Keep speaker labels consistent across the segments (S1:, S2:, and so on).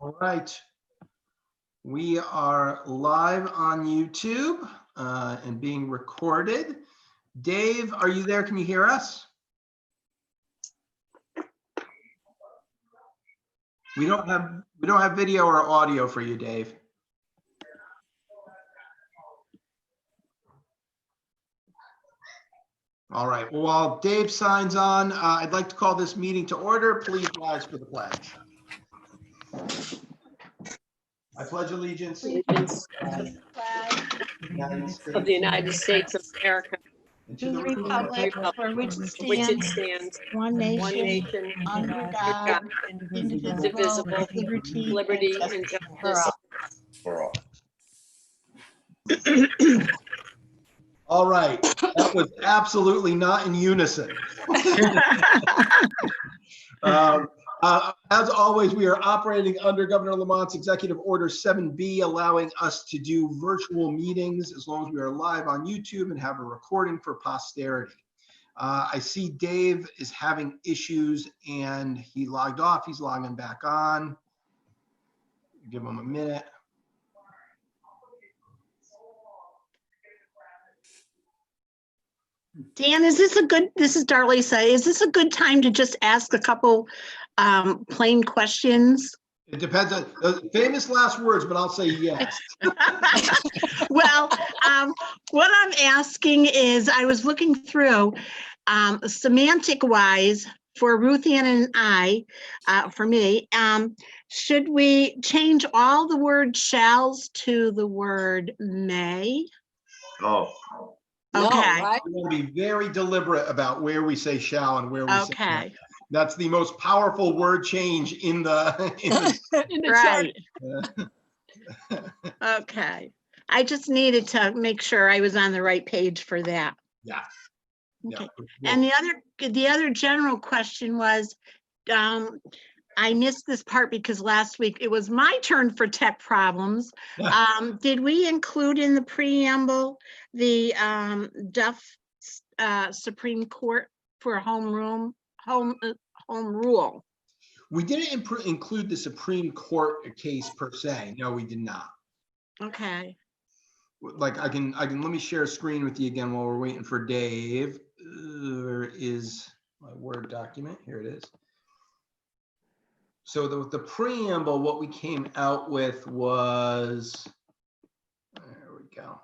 S1: All right. We are live on YouTube and being recorded. Dave, are you there? Can you hear us? We don't have video or audio for you, Dave. All right. Well, while Dave signs on, I'd like to call this meeting to order. Please rise for the pledge. I pledge allegiance
S2: Allegiance
S1: to
S2: of the United States of America,
S1: and
S3: to the republic for which it stands, one nation, under God, indivisible, with
S2: liberty and
S3: justice
S2: justice
S3: for all.
S1: All right. That was absolutely not in unison. As always, we are operating under Governor Lamont's Executive Order 7B, allowing us to do virtual meetings as long as we are live on YouTube and have a recording for posterity. I see Dave is having issues and he logged off. He's logging back on. Give him a minute.
S3: Dan, this is Darlisa. Is this a good time to just ask a couple plain questions?
S1: It depends on famous last words, but I'll say yes.
S3: Well, what I'm asking is, I was looking through semantic wise for Ruth Ann and I, for me, should we change all the word shalls to the word may?
S4: Oh,
S2: No,
S3: Okay.
S2: right?
S1: We're going to be very deliberate about where we say shall and where we say may.
S3: Okay.
S1: That's the most powerful word change in the
S2: In the chart.
S3: Right. Okay. I just needed to make sure I was on the right page for that.
S1: Yeah.
S3: Okay.
S1: Yeah.
S3: And the other general question was, I missed this part because last week it was my turn for tech problems. Did we include in the preamble the Duff Supreme Court for home rule?
S1: We didn't include the Supreme Court case per se. No, we did not.
S3: Okay.
S1: Like I can let me share a screen with you again while we're waiting for Dave. Where is my Word document? Here it is. So the preamble, what we came out with was, there we go,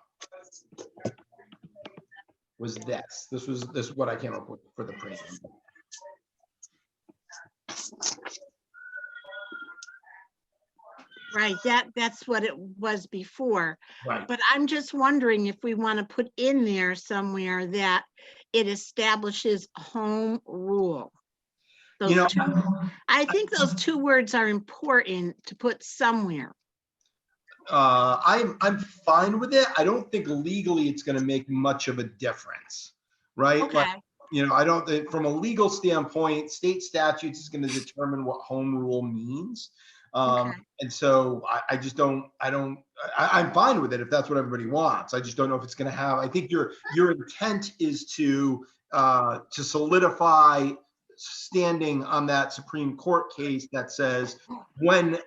S1: was this. This is what I came up with for the preamble.
S3: Right, that's what it was before.
S1: Right.
S3: But I'm just wondering if we want to put in there somewhere that it establishes home rule. Those I think those two words are important to put somewhere.
S1: I'm fine with it. I don't think legally it's going to make much of a difference, right?
S3: Okay.
S1: Like, I don't think from a legal standpoint, state statutes is going to determine what home rule means.
S3: Okay.
S1: And so I'm fine with it if that's what everybody wants. I just don't know if it's going to have, I think your intent is to solidify standing on that Supreme Court case that says when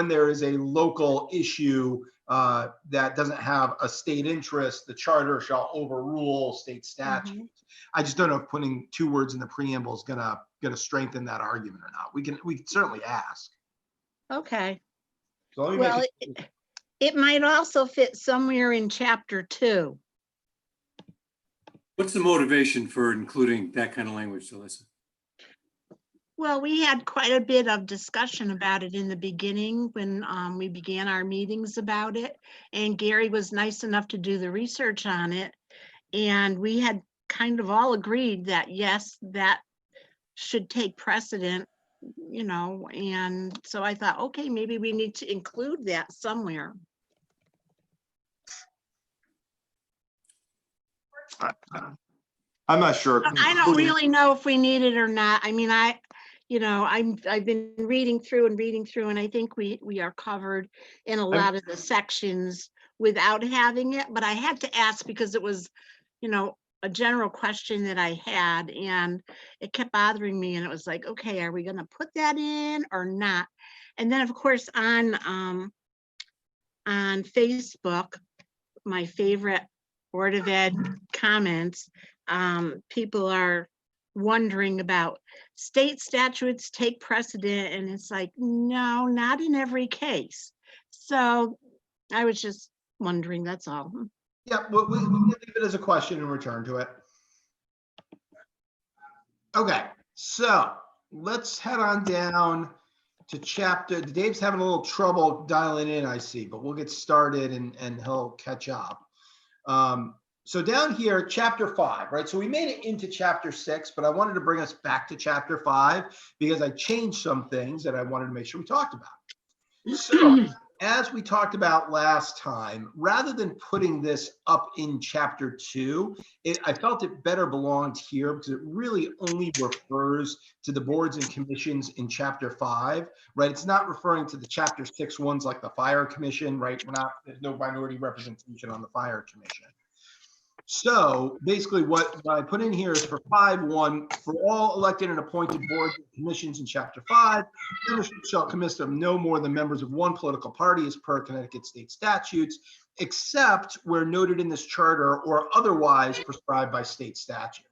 S1: there is a local issue that doesn't have a state interest, the charter shall overrule state statutes.
S3: Mm-hmm.
S1: I just don't know if putting two words in the preamble is gonna strengthen that argument or not. We can certainly ask.
S3: Okay.
S1: So let me
S3: Well, it might also fit somewhere in chapter 2.
S4: what's the motivation for including that kind of language, Alyssa?
S3: Well, we had quite a bit of discussion about it in the beginning when we began our meetings about it. And Gary was nice enough to do the research on it. And we had kind of all agreed that, yes, that should take precedent, and so I thought, okay, maybe we need to include that somewhere.
S5: I'm not sure.
S3: I don't really know if we need it or not. I mean, I've been reading through, and I think we are covered in a lot of the sections without having it, but I had to ask because it was, a general question that I had, and it kept bothering me, and it was like, okay, are we going to put that in or not? And then, of course, on Facebook, my favorite Board of Ed comments, people are wondering about state statutes take precedent, and it's like, no, not in every case. So I was just wondering, that's all.
S1: Yeah, we can leave it as a question and return to it. Okay, so let's head on down to chapter. Dave's having a little trouble dialing in, I see, but we'll get started and he'll catch up. So down here, chapter 5, right? So we made it into chapter 6, but I wanted to bring us back to chapter 5 because I changed some things that I wanted to make sure we talked about. So as we talked about last time, rather than putting this up in chapter 2, I felt it better belonged here because it really only refers to the boards and commissions in chapter 5, right? It's not referring to the chapter 6 ones like the fire commission, right? There's no minority representation on the fire commission. So basically what I put in here is for 5.1, for all elected and appointed boards and commissions in chapter 5, membership shall consist of no more than members of one political party as per Connecticut state statutes, except where noted in this charter or otherwise prescribed by state statute.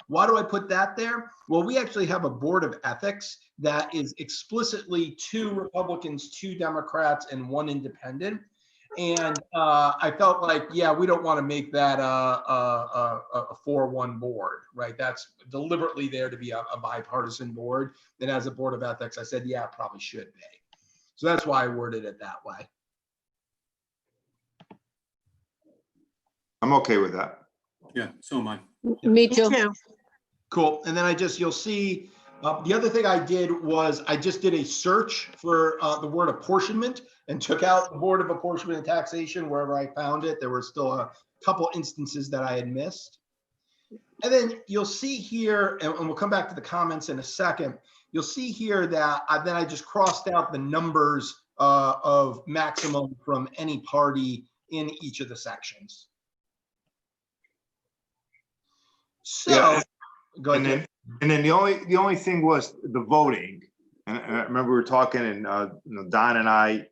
S1: Why do I put that there? Well, we actually have a board of ethics that is explicitly 2 Republicans, 2 Democrats, and 1 independent. And I felt like, yeah, we don't want to make that a 4-1 board, right? That's deliberately there to be a bipartisan board. And as a board of ethics, I said, yeah, it probably should be. So that's why I worded it that way.
S5: I'm okay with that.
S4: Yeah, so am I.
S2: Me too.
S1: Cool. And then you'll see, the other thing I did was I just did a search for the word apportionment and took out the Board of Apportionment and Taxation wherever I found it. There were still a couple instances that I had missed. And then you'll see here, and we'll come back to the comments in a second, you'll see here that I just crossed out the numbers of maximum from any party in each of the sections. So,
S5: Yeah.
S1: go ahead.
S5: And then the only thing was the voting. And I remember we were talking, and Don and I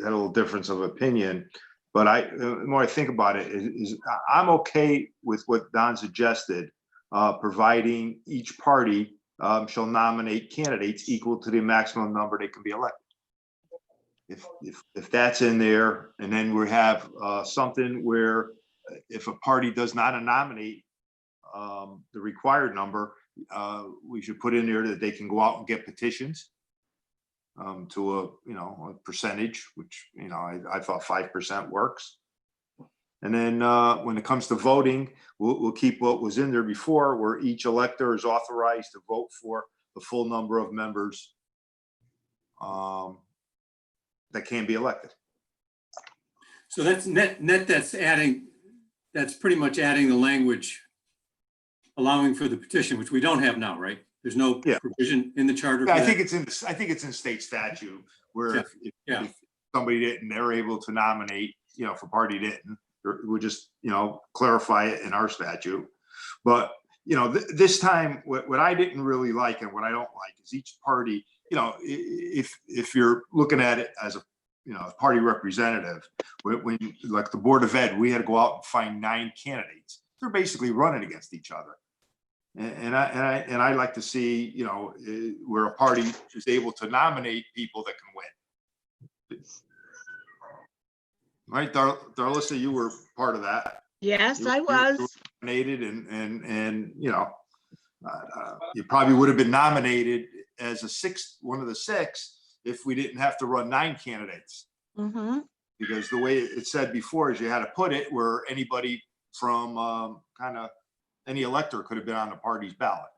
S5: had a little difference of opinion. But the more I think about it, is I'm okay with what Don suggested, providing each party shall nominate candidates equal to the maximum number they can be elected. If that's in there, and then we have something where if a party does not nominate the required number, we should put in there that they can go out and get petitions to a percentage, which I thought 5% works. And then when it comes to voting, we'll keep what was in there before, where each elector is authorized to vote for the full number of members that can be elected.
S4: So that's net, that's pretty much adding the language allowing for the petition, which we don't have now, right? There's no provision in the charter.
S5: Yeah, I think it's in state statute where if somebody didn't, they're able to nominate, if a party didn't, we'll just, clarify it in our statute. But, this time, what I didn't really like and what I don't like is each party, if you're looking at it as a, party representative, when like the Board of Ed, we had to go out and find 9 candidates. They're basically running against each other. And I like to see, where a party is able to nominate people that can win. Right, Darlissa, you were part of that.
S3: Yes, I
S5: You
S3: was.
S5: were nominated, and you probably would have been nominated as one of the 6 if we didn't have to run 9 candidates.
S3: Mm-hmm.
S5: Because the way it said before is you had to put it where anybody from any elector could have been on the party's ballot.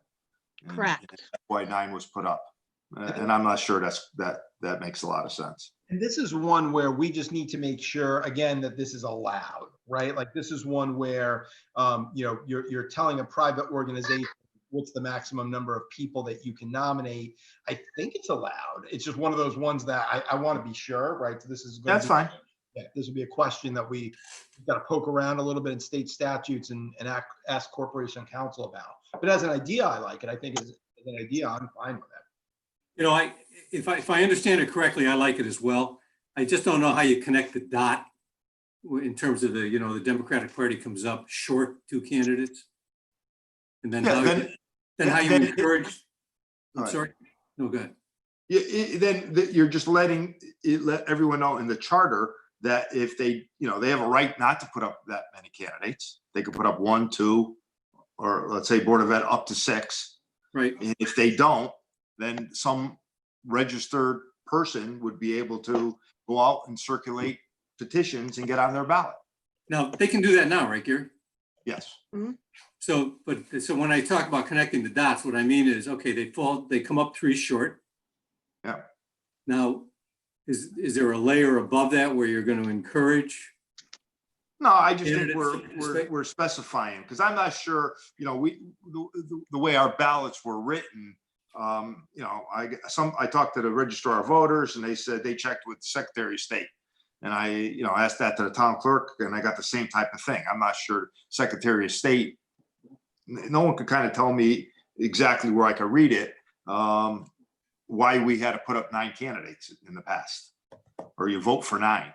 S3: Correct.
S5: And that's why 9 was put up. And I'm not sure that makes a lot of sense.
S1: And this is one where we just need to make sure, again, that this is allowed, right? Like this is one where, you're telling a private organization what's the maximum number of people that you can nominate. I think it's allowed. It's just one of those ones that I want to be sure, right? So this is
S5: That's fine.
S1: Yeah, this would be a question that we've got to poke around a little bit in state statutes and ask Corporation Counsel about. But as an idea, I like it. I think as an idea, I'm fine with it.
S4: You know, if I understand it correctly, I like it as well. I just don't know how you connect the dot in terms of the Democratic Party comes up short two candidates. And then how you encourage, I'm sorry, no, go ahead.
S5: Then you're just let everyone know in the charter that if they have a right not to put up that many candidates. They could put up 1, 2, or let's say Board of Ed up to 6.
S4: Right.
S5: And if they don't, then some registered person would be able to go out and circulate petitions and get on their ballot.
S4: Now, they can do that now, right, Gary?
S5: Yes.
S3: Mhm.
S4: So when I talk about connecting the dots, what I mean is, okay, they come up 3 short.
S5: Yeah.
S4: Now, is there a layer above that where you're going to encourage?
S5: No, I just think
S4: Candidates.
S5: we're specifying, because I'm not sure, the way our ballots were written, I talked to the registrar of voters and they said they checked with the Secretary of State. And I asked that to the town clerk and I got the same type of thing. I'm not sure Secretary of State, no one could kind of tell me exactly where I could read it, why we had to put up 9 candidates in the past, or you vote for 9.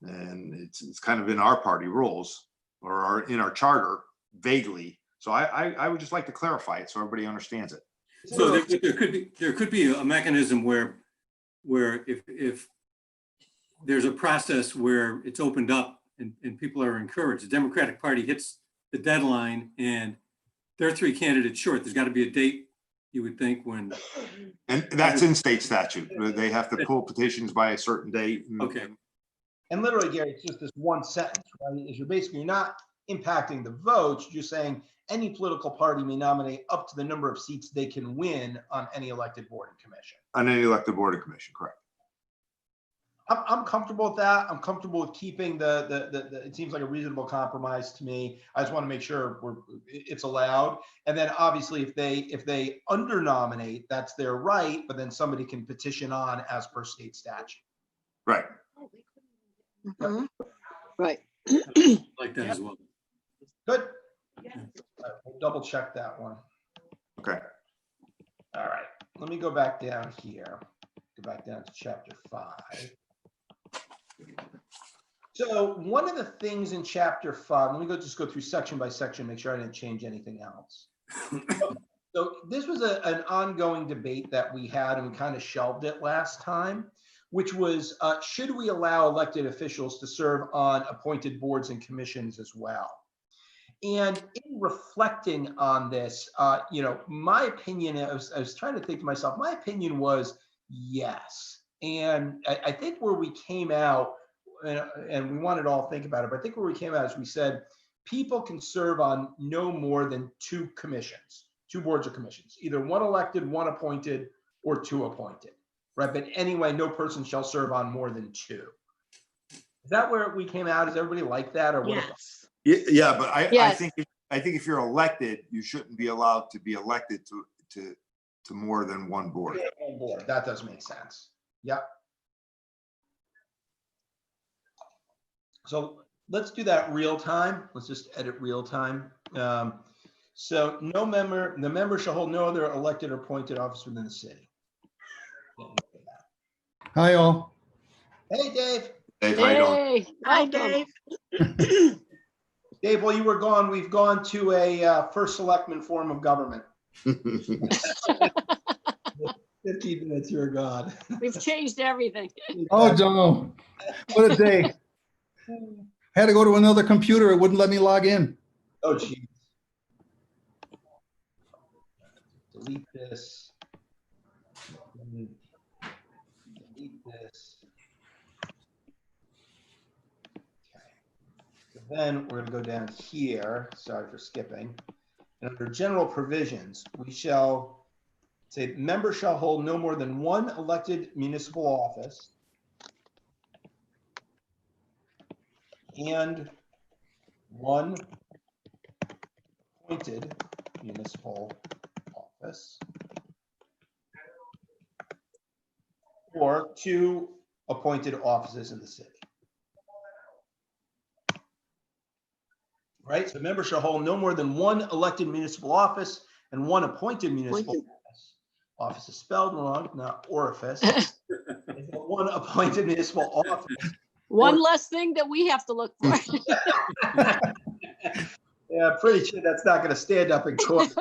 S5: And it's kind of in our party rules or in our charter vaguely. So I would just like to clarify it so everybody understands it.
S4: So there could be a mechanism where if there's a process where it's opened up and people are encouraged, the Democratic Party hits the deadline and there are 3 candidates short. There's got to be a date, you would think, when.
S5: And that's in state statute. They have to pull petitions by a certain date.
S4: Okay.
S1: And literally, Gary, it's just this one sentence, right? Is you're not impacting the votes. You're saying any political party may nominate up to the number of seats they can win on any elected board and commission.
S5: On any elected board and commission, correct.
S1: I'm comfortable with that. I'm comfortable with keeping it seems like a reasonable compromise to me. I just want to make sure it's allowed. And then obviously if they under nominate, that's their right, but then somebody can petition on as per state statute.
S5: Right.
S3: Mhm.
S2: Right.
S4: Like that as well.
S1: Good. All right, we'll double check that one.
S5: Okay.
S1: All right, let me go back down here. Go back down to chapter 5. So one of the things in chapter 5, let me just go through section by section, make sure I didn't change anything else. So this was an ongoing debate that we had, and we kind of shelved it last time, which was, should we allow elected officials to serve on appointed boards and commissions as well? And in reflecting on this, my opinion, I was trying to think to myself, my opinion was yes. And I think where we came out, and we wanted to all think about it, but I think where we came out is we said people can serve on no more than 2 commissions, 2 boards or commissions, either 1 elected, 1 appointed, or 2 appointed, right? But anyway, no person shall serve on more than 2. Is that where we came out? Is everybody like that, or what?
S3: Yes.
S5: Yeah, but I
S2: Yes.
S5: think if you're elected, you shouldn't be allowed to be elected to more than 1 board.
S1: One board. That does make sense. Yep. So let's do that real time. Let's just edit real time. So the member shall hold no other elected or appointed office within the city.
S6: Hi, all.
S1: Hey, Dave.
S5: Dave, how you doing?
S2: Hey,
S3: Hi,
S2: welcome.
S3: Dave.
S1: Dave, while you were gone, we've gone to a first selectman form of government. 15 minutes, you're gone.
S2: We've changed everything.
S6: Oh, no. What a day. Had to go to another computer. It wouldn't let me log in.
S1: Oh, geez. Delete this. Delete this. Okay. So then we're going to go down here. Sorry for skipping. And under general provisions, we shall say members shall hold no more than 1 elected municipal office and 1 appointed municipal office, or 2 appointed offices in the city. Right, so members shall hold no more than 1 elected municipal office and 1 appointed municipal office, Office is spelled wrong, not orifice. One appointed municipal office.
S2: One less thing that we have to look for.
S1: Yeah, pretty sure that's not gonna stand up in court.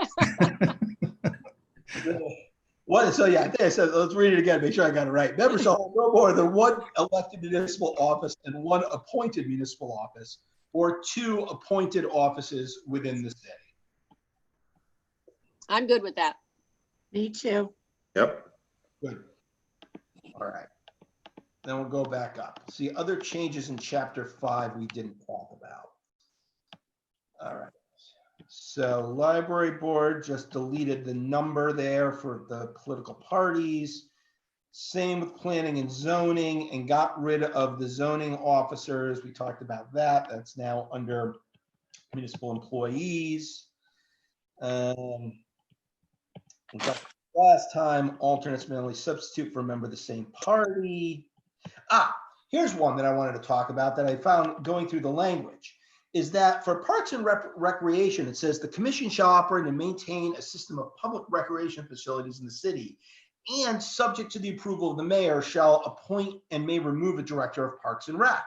S1: What, so yeah, I think I said, let's read it again, make sure I got it right. Members shall hold no more than one elected municipal office and one appointed municipal office, or 2 appointed offices within the city.
S2: I'm good with that.
S3: Me too.
S5: Yep.
S1: Good. All right. Then we'll go back up. See, other changes in chapter 5 we didn't talk about. All right. So library board just deleted the number there for the political parties. Same with planning and zoning, and got rid of the zoning officers. We talked about that. That's now under municipal employees. We talked last time, alternates may only substitute for a member of the same party. Here's one that I wanted to talk about that I found going through the language, is that for parks and recreation, it says the commission shall operate and maintain a system of public recreation facilities in the city, and subject to the approval of the mayor, shall appoint and may remove a director of parks and rec.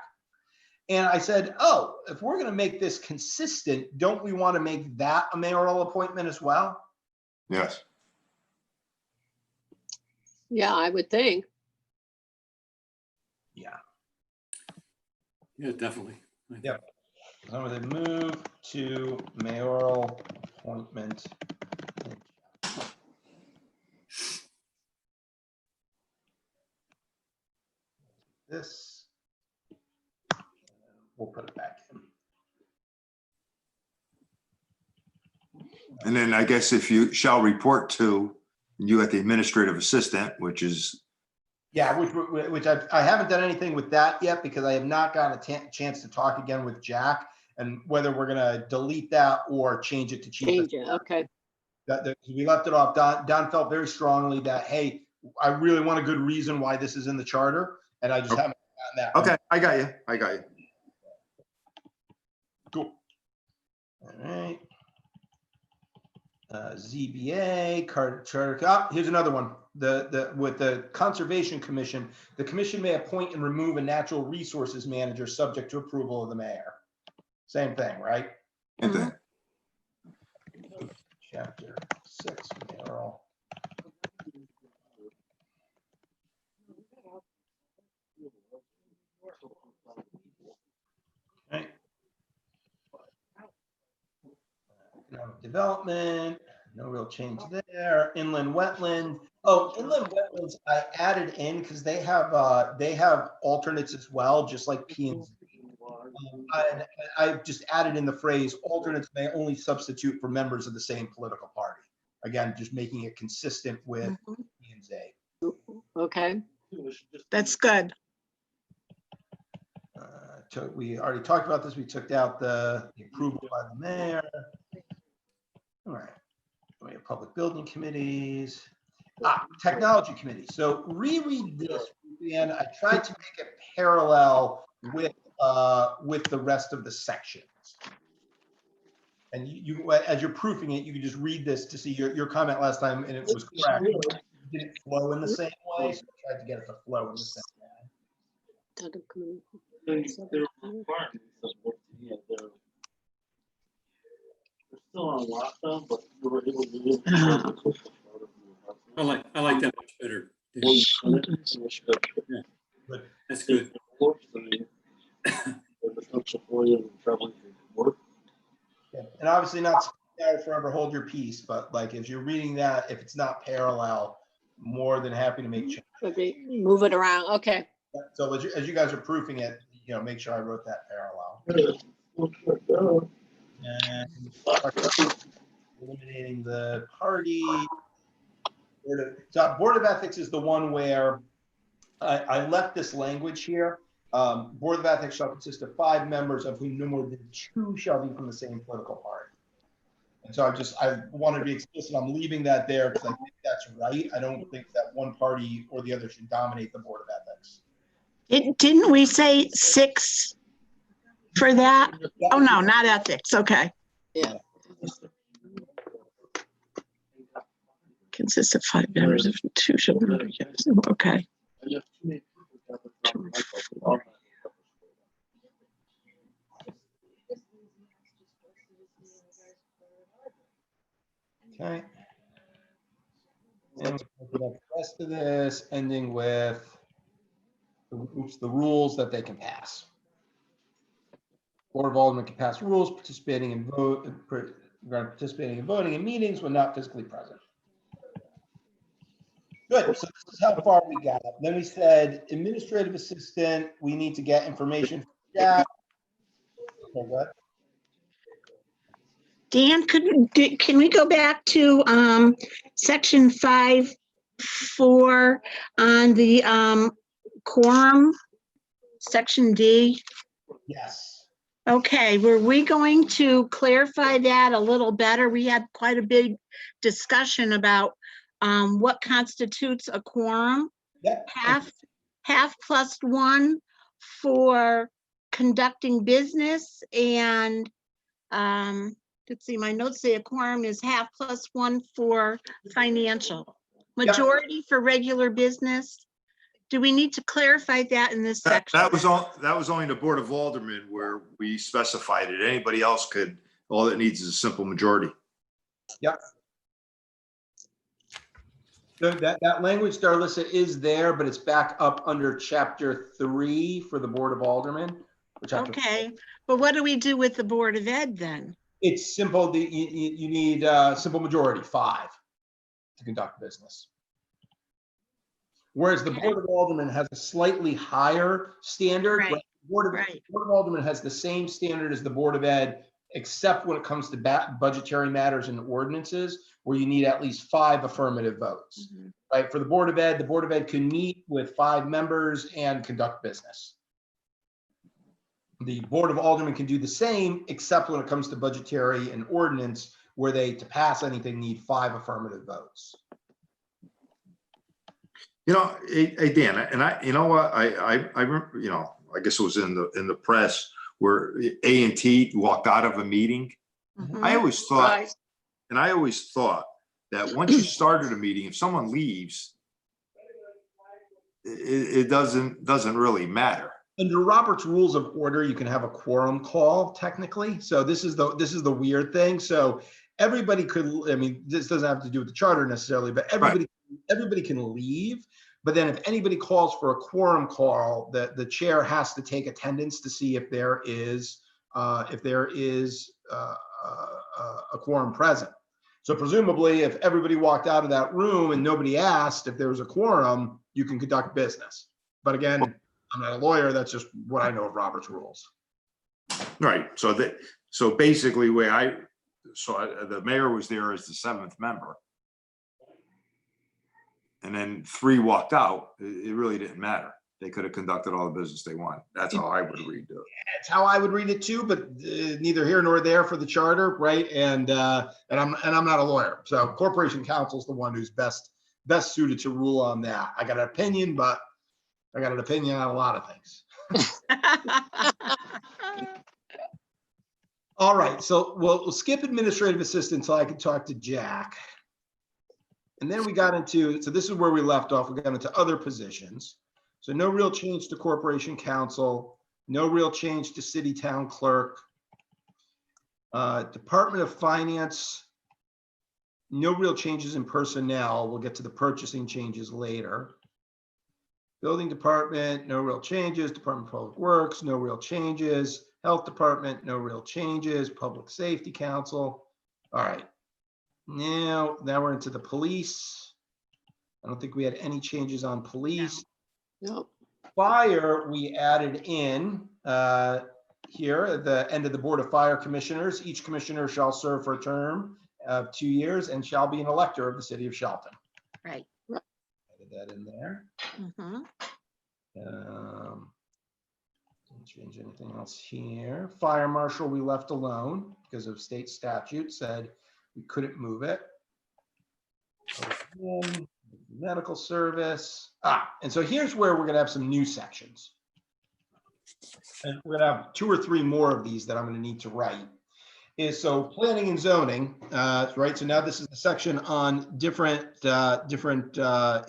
S1: And I said, oh, if we're going to make this consistent, don't we want to make that a mayoral appointment as well?
S5: Yes.
S2: Yeah, I would think.
S1: Yeah.
S4: Yeah, definitely.
S1: Yep. So they move to mayoral appointment. This. We'll put it back in.
S5: And then I guess if you shall report to, you got the administrative assistant, which is,
S1: Yeah, which I haven't done anything with that yet because I have not gotten a chance to talk again with Jack and whether we're going to delete that or change it to chief.
S2: Change it, okay.
S1: We left it off. Don felt very strongly that, hey, I really want a good reason why this is in the charter, and I just haven't gotten that.
S5: okay, I got you.
S1: Cool. All right. ZBA, charter. Here's another one. With the Conservation Commission, the commission may appoint and remove a natural resources manager subject to approval of the mayor. Same thing, right?
S5: And then,
S1: Chapter 6, mayoral. Okay. Economic development, no real change there. Inland wetland. Oh, inland wetlands I added in because they have alternates as well, just like P and Z. I just added in the phrase alternates may only substitute for members of the same political party. Again, just making it consistent with P and Z.
S2: Okay.
S3: That's good.
S1: We already talked about this. We took out the approval by the mayor. All right. We have public building committees. Technology committee. So reread this, and I tried to make it parallel with the rest of the sections. And you as you're proofing it, you can just read this to see your comment last time, and it was correct. It didn't flow in the same way, so I tried to get it to flow in the same way.
S7: They're requirements of what, yeah, they're still on lockdown, but we were able to do.
S4: I like that much better. Yeah. That's good.
S1: And obviously not forever hold your peace, but like if you're reading that, if it's not parallel, more than happy to make changes.
S2: Okay, move it around, okay.
S1: So as you guys are proofing it, make sure I wrote that parallel. And eliminating the party. Board of Ethics is the one where I left this language here. Board of Ethics shall consist of 5 members, of whom no more than 2 shall be from the same political party. And so I wanted to be explicit. I'm leaving that there because I think that's right. I don't think that one party or the other should dominate the Board of Ethics.
S3: Didn't we say 6 for that? Oh, no, not ethics. Okay.
S2: Yeah. Consists of 5 members of 2 shall be voted yes. Okay.
S7: I have too many people that have
S2: Two,
S7: done Michael.
S2: four.
S1: Okay. And we'll put up the rest of this, ending with the rules that they can pass. Board of Aldermen can pass rules participating in voting in meetings when not physically present. Good, so this is how far we got. Then we said administrative assistant, we need to get information from staff. Okay, good.
S3: Dan, can we go back to section 5.4 on the quorum, section D?
S1: Yes.
S3: Okay, were we going to clarify that a little better? We had quite a big discussion about what constitutes a quorum.
S1: Yep.
S3: Half plus one for conducting business, and let's see, my notes say a quorum is half plus one for financial. Majority for regular business. Do we need to clarify that in this section?
S5: That was only the Board of Aldermen where we specified it. Anybody else could, all it needs is a simple majority.
S1: Yep. So that language, Darlissa, is there, but it's back up under chapter 3 for the Board of Aldermen.
S3: Okay, but what do we do with the Board of Ed then?
S1: It's simple. You need simple majority, 5, to conduct business. Whereas the Board of Aldermen has a slightly higher standard.
S3: Right.
S1: The Board of Aldermen has the same standard as the Board of Ed, except when it comes to budgetary matters and ordinances, where you need at least 5 affirmative votes.
S3: Mhm.
S1: Right? For the Board of Ed can meet with 5 members and conduct business. The Board of Aldermen can do the same, except when it comes to budgetary and ordinance, where they, to pass anything, need 5 affirmative votes.
S5: You know, hey Dan, and you know what, I remember, you know, I guess it was in the press where A&T walked out of a meeting.
S3: Mhm.
S5: I always thought,
S2: Right.
S5: and I always thought that once you started a meeting, if someone leaves, it doesn't really matter.
S1: Under Robert's Rules of Order, you can have a quorum call technically. So this is the weird thing. So everybody could, I mean, this doesn't have to do with the charter necessarily, but everybody can leave. But then if anybody calls for a quorum call, the chair has to take attendance to see if there is a quorum present. So presumably, if everybody walked out of that room and nobody asked if there was a quorum, you can conduct business. But again, I'm not a lawyer. That's just what I know of Robert's rules.
S5: Right. So basically, the mayor was there as the 7th member, and then 3 walked out. It really didn't matter. They could have conducted all the business they want. That's how I would read it.
S1: That's how I would read it too, but neither here nor there for the charter, right? And I'm not a lawyer, so Corporation Counsel is the one who's best suited to rule on that. I got an opinion, but I got an opinion on a lot of things. All right, so we'll skip administrative assistant so I can talk to Jack. And then we got into, so this is where we left off. We got into other positions. So no real change to Corporation Counsel, no real change to City Town Clerk. Department of Finance, no real changes in personnel. We'll get to the purchasing changes later. Building Department, no real changes. Department of Public Works, no real changes. Health Department, no real changes. Public Safety Council. All right. Now we're into the police. I don't think we had any changes on police.
S2: Nope.
S1: Fire, we added in here at the end of the Board of Fire Commissioners. Each commissioner shall serve for a term of 2 years and shall be an elector of the city of Shelton.
S3: Right.
S1: Added that in there.
S3: Mhm.
S1: Didn't change anything else here. Fire marshal we left alone because of state statute said we couldn't move it. Medical service. And so here's where we're gonna have some new sections. And we're gonna have 2 or 3 more of these that I'm gonna need to write. is so planning and zoning, right? So now this is the section on different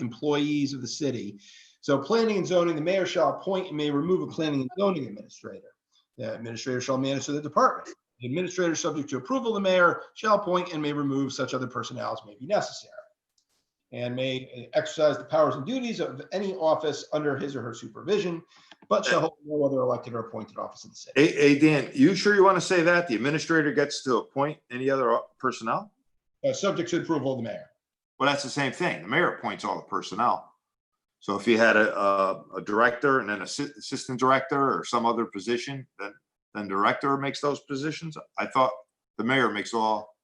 S1: employees of the city. So planning and zoning, the mayor shall appoint and may remove a planning and zoning administrator. The administrator shall manage the department. The administrator, subject to approval of the mayor, shall appoint and may remove such other personnel as may be necessary, and may exercise the powers and duties of any office under his or her supervision, but shall hold no other elected or appointed office in the city.
S5: Hey, Dan, you sure you want to say that? The administrator gets to appoint any other personnel?
S1: Subject to approval of the mayor.
S5: Well, that's the same thing. The mayor appoints all the personnel. So if you had a director and then assistant director or some other position, then director makes those positions. I thought the mayor makes all.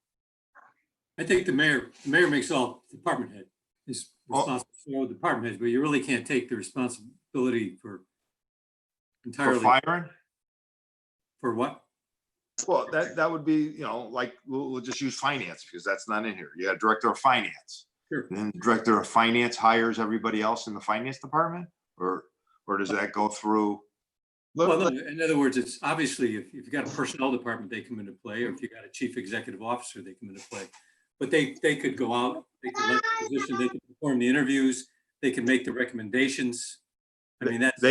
S4: I think the mayor makes all department head is responsible for all department heads, but you really can't take the responsibility for entirely.
S5: For firing?
S4: For what?
S5: Well, that would be, like, we'll just use finance because that's not in here. You got director of finance.
S4: Sure.
S5: And then the director of finance hires everybody else in the finance department, or does that go through?
S4: Well, no, in other words, it's obviously if you've got a personnel department, they come into play, or if you got a chief executive officer, they come into play. But they could go out, they could let the position, they could perform the interviews, they can make the recommendations. I mean, that's.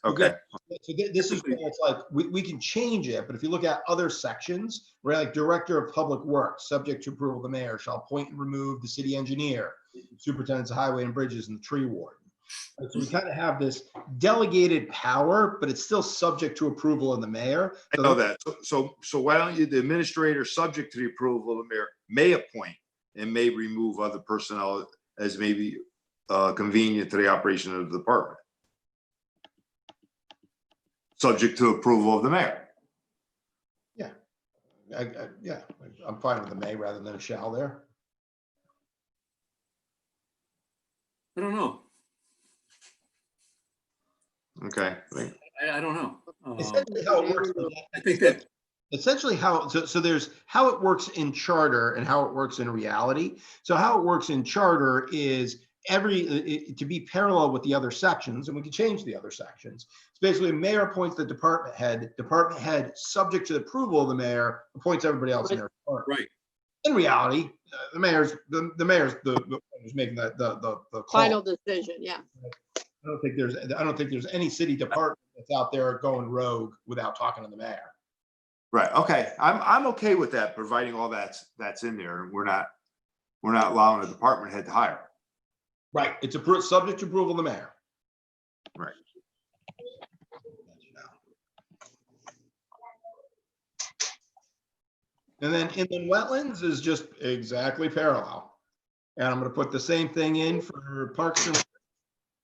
S5: Okay.
S1: So this is where it's like, we can change it, but if you look at other sections, where like director of public works, subject to approval of the mayor, shall appoint and remove the city engineer, superintendents of highway and bridges, and the tree warden. So we kind of have this delegated power, but it's still subject to approval of the mayor.
S5: I know that. So why don't you, the administrator, subject to the approval of the mayor, may appoint and may remove other personnel as may be convenient to the operation of the department. Subject to approval of the mayor.
S1: Yeah, yeah, I'm fine with the may rather than a shall there.
S4: I don't know.
S5: Okay.
S4: I don't know.
S1: Essentially how it works.
S4: I think that.
S1: Essentially so there's how it works in charter and how it works in reality. So how it works in charter is to be parallel with the other sections, and we can change the other sections. It's basically mayor appoints the department head subject to the approval of the mayor appoints everybody else in their department.
S4: Right.
S1: In reality, the mayor's who's making the call.
S2: Final decision, yeah.
S1: I don't think there's any city department that's out there going rogue without talking to the mayor.
S5: Right. Okay. I'm okay with that, providing all that's in there. We're not allowing a department head to hire.
S1: Right. It's subject to approval of the mayor.
S5: Right.
S1: And then inland wetlands is just exactly parallel. And I'm going to put the same thing in for parks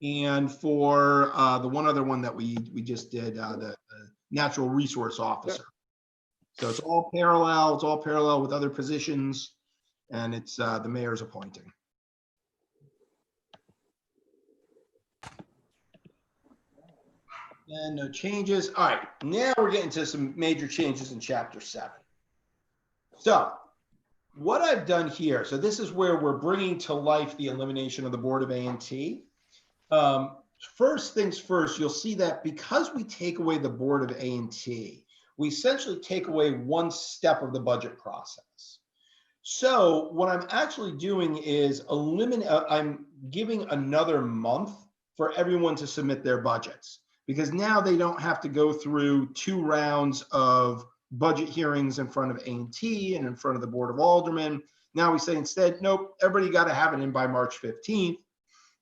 S1: and for the one other one that we just did, the natural resource officer. So it's all parallel. It's all parallel with other positions, and it's the mayor's appointing. And no changes. All right, now we're getting to some major changes in Chapter 7. So what I've done here, so this is where we're bringing to life the elimination of the Board of A&T. First things first, you'll see that because we take away the Board of A&T, we essentially take away one step of the budget process. So what I'm actually doing is I'm giving another month for everyone to submit their budgets, because now they don't have to go through 2 rounds of budget hearings in front of A&T and in front of the Board of Aldermen. Now we say instead, nope, everybody got to have it in by March 15th.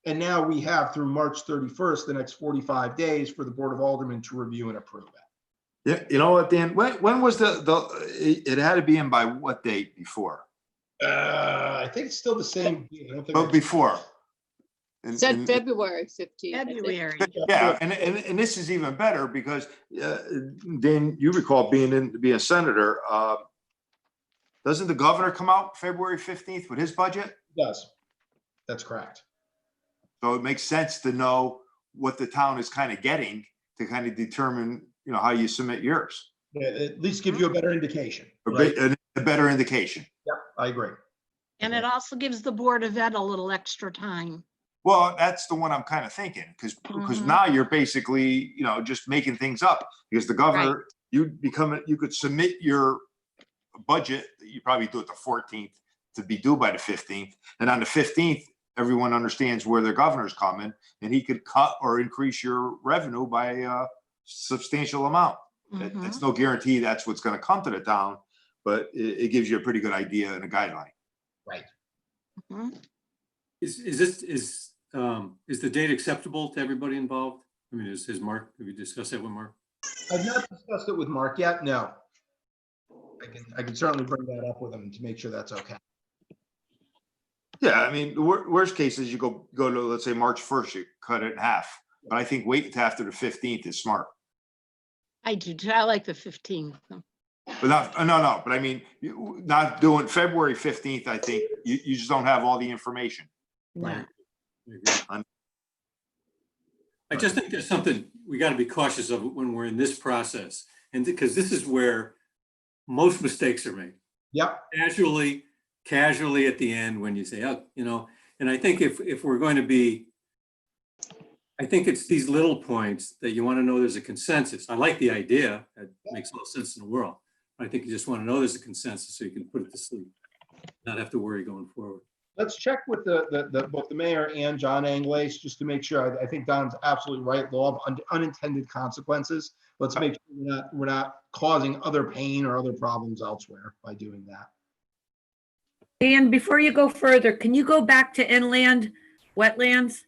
S1: And now we have through March 31st, the next 45 days for the Board of Aldermen to review and approve it.
S5: Yeah. You know what, Dan? When was it had to be in by what date before?
S1: I think it's still the same. I don't think
S5: But before.
S2: Said February 15th.
S3: February.
S5: Yeah, and this is even better because Dan, you recall being a senator. Doesn't the governor come out February 15th with his budget?
S1: It does. That's correct.
S5: So it makes sense to know what the town is kind of getting to kind of determine, how you submit yours.
S1: Yeah, at least give you a better indication.
S5: A
S1: Right?
S5: better indication.
S1: Yep, I agree.
S3: And it also gives the Board of Ed a little extra time.
S5: Well, that's the one I'm kind of thinking, because now you're basically, just making things up, because the governor, you could submit your budget, you probably do it the 14th to be due by the 15th. And on the 15th, everyone understands where their governor's coming, and he could cut or increase your revenue by a substantial amount. It's no guarantee that's what's going to come to the town, but it gives you a pretty good idea and a guideline.
S1: Right.
S4: Is the date acceptable to everybody involved? I mean, is Mark, have you discussed that with Mark?
S1: I've not discussed it with Mark yet. No. I can certainly bring that up with him to make sure that's okay.
S5: Yeah, I mean, the worst case is you go to, let's say, March 1st, you cut it in half. But I think waiting until after the 15th is smart.
S3: I do too. I like the 15th.
S5: But no, but I mean, not doing February 15th, I think you just don't have all the information.
S3: Yeah.
S4: I just think there's something we got to be cautious of when we're in this process. And because this is where most mistakes are made.
S1: Yep.
S4: Casually at the end when you say, oh, you know, and I think if we're going to be, I think it's these little points that you want to know there's a consensus. I like the idea. That makes all sense in the world. I think you just want to know there's a consensus so you can put it to sleep, not have to worry going forward.
S1: Let's check with both the mayor and John Anglace just to make sure. I think Don's absolutely right. Law of unintended consequences. Let's make sure we're not causing other pain or other problems elsewhere by doing that.
S2: And before you go further, can you go back to inland wetlands?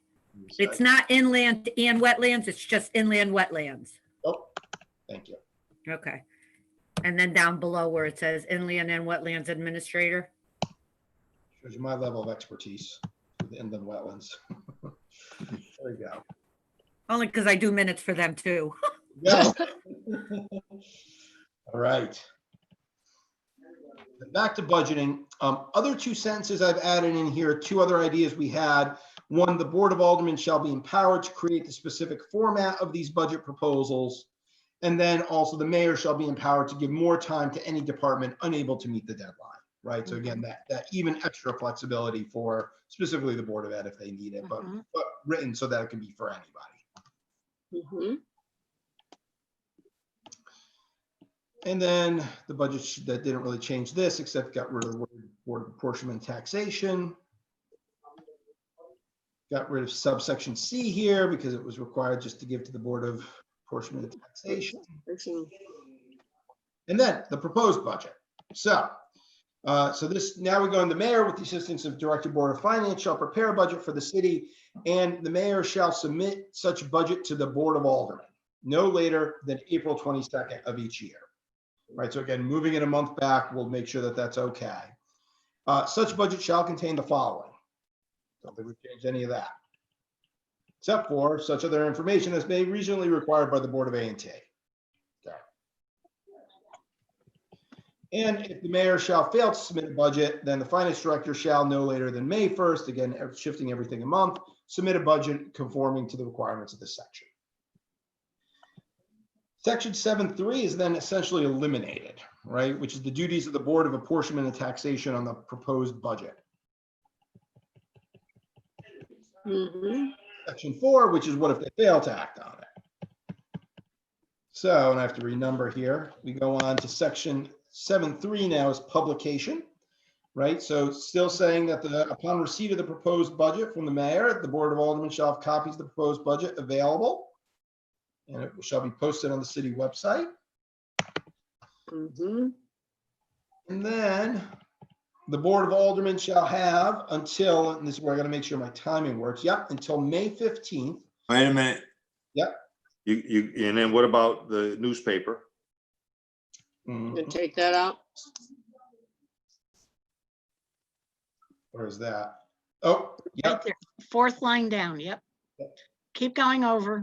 S2: It's not inland and wetlands, it's just inland wetlands.
S1: Oh, thank you.
S2: Okay. And then down below where it says inland and wetlands administrator.
S1: Shows you my level of expertise with inland wetlands. There you go.
S2: Only because I do minutes for them too.
S1: Yeah. All right. Back to budgeting. Other two sentences I've added in here, two other ideas we had. One, the Board of Aldermen shall be empowered to create the specific format of these budget proposals. And then also the mayor shall be empowered to give more time to any department unable to meet the deadline, right? So again, that even extra flexibility for specifically the Board of Ed if they need it, but written so that it can be for anybody. And then the budget that didn't really change this, except got rid of the word Board of Apportionment and Taxation. Got rid of subsection C here because it was required just to give to the Board of Apportionment and Taxation. And then the proposed budget. So this, now we go on the mayor with the assistance of Director Board of Finance shall prepare a budget for the city, and the mayor shall submit such budget to the Board of Aldermen no later than April 22nd of each year. Right, so again, moving it a month back, we'll make sure that that's okay. Such budget shall contain the following. Don't think we've changed any of that, except for such other information as may reasonably required by the Board of A&T. Okay. And if the mayor shall fail to submit a budget, then the finance director shall no later than May 1st, again, shifting everything a month, submit a budget conforming to the requirements of this section. Section 7.3 is then essentially eliminated, right? Which is the duties of the Board of Apportionment and Taxation on the proposed budget. Section 4, which is what if they fail to act on it. So, and I have to renumber here. We go on to section 7.3 now is publication, right? So still saying that upon receipt of the proposed budget from the mayor, the Board of Aldermen shall have copies of the proposed budget available. And it shall be posted on the city website. And then the Board of Aldermen shall have until, and this is where I got to make sure my timing works. Yep, until May 15th.
S5: Wait a minute.
S1: Yep.
S5: And then what about the newspaper?
S2: You take that out.
S1: Where is that? Oh,
S3: Right
S1: yep.
S3: there. Fourth line down. Yep.
S1: Yep.
S3: Keep going over.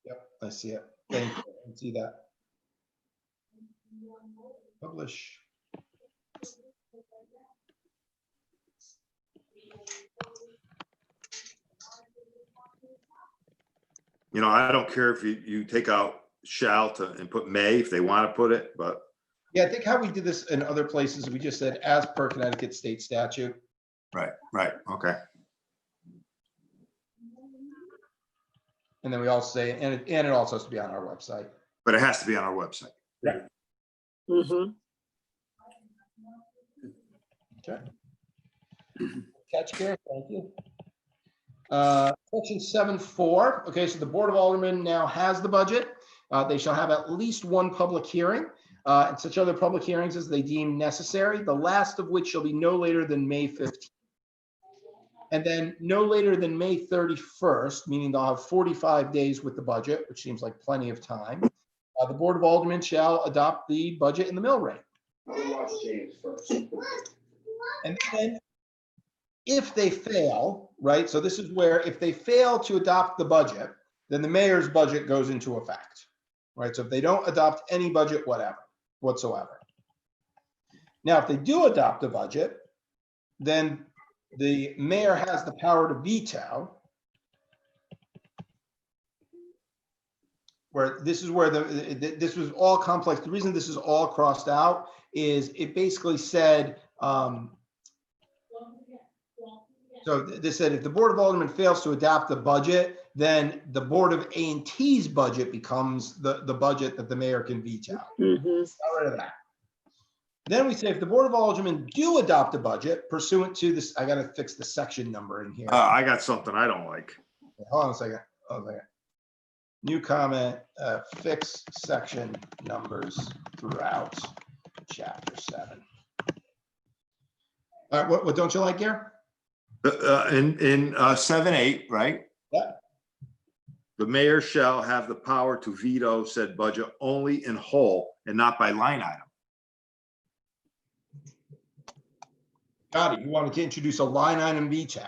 S1: Yep, I see it. Thank you. I see that. Publish.
S5: You know, I don't care if you take out shall and put may if they want to put it, but.
S1: Yeah, I think how we did this in other places, we just said as per Connecticut state statute.
S5: Right, okay.
S1: And then we also say, and it also has to be on our website.
S5: But it has to be on our website.
S1: Okay. Catch care, thank you. Section 7.4, okay, so the Board of Aldermen now has the budget. They shall have at least one public hearing and such other public hearings as they deem necessary, the last of which shall be no later than May 15th. And then no later than May 31st, meaning they'll have 45 days with the budget, which seems like plenty of time. The Board of Aldermen shall adopt the budget in the mill rate.
S7: Watch James first.
S1: And then if they fail, right, so this is where if they fail to adopt the budget, then the mayor's budget goes into effect, right? So if they don't adopt any budget, whatsoever. Now, if they do adopt a budget, then the mayor has the power to veto, where this is where this was all complex. The reason this is all crossed out is it basically said, so this said, if the Board of Aldermen fails to adopt the budget, then the Board of A&T's budget becomes the budget that the mayor can veto.
S3: Mhm.
S1: Got rid of that. Then we say if the Board of Aldermen do adopt a budget pursuant to this, I got to fix the section number in here.
S5: I got something I don't like.
S1: Hold on a second. Hold on a second. New comment, fix section numbers throughout chapter 7. All right, what don't you like, Gary?
S5: In 7.8, right?
S1: Yeah.
S5: The mayor shall have the power to veto said budget only in whole and not by line item.
S1: Got it. You wanted to introduce a line item veto.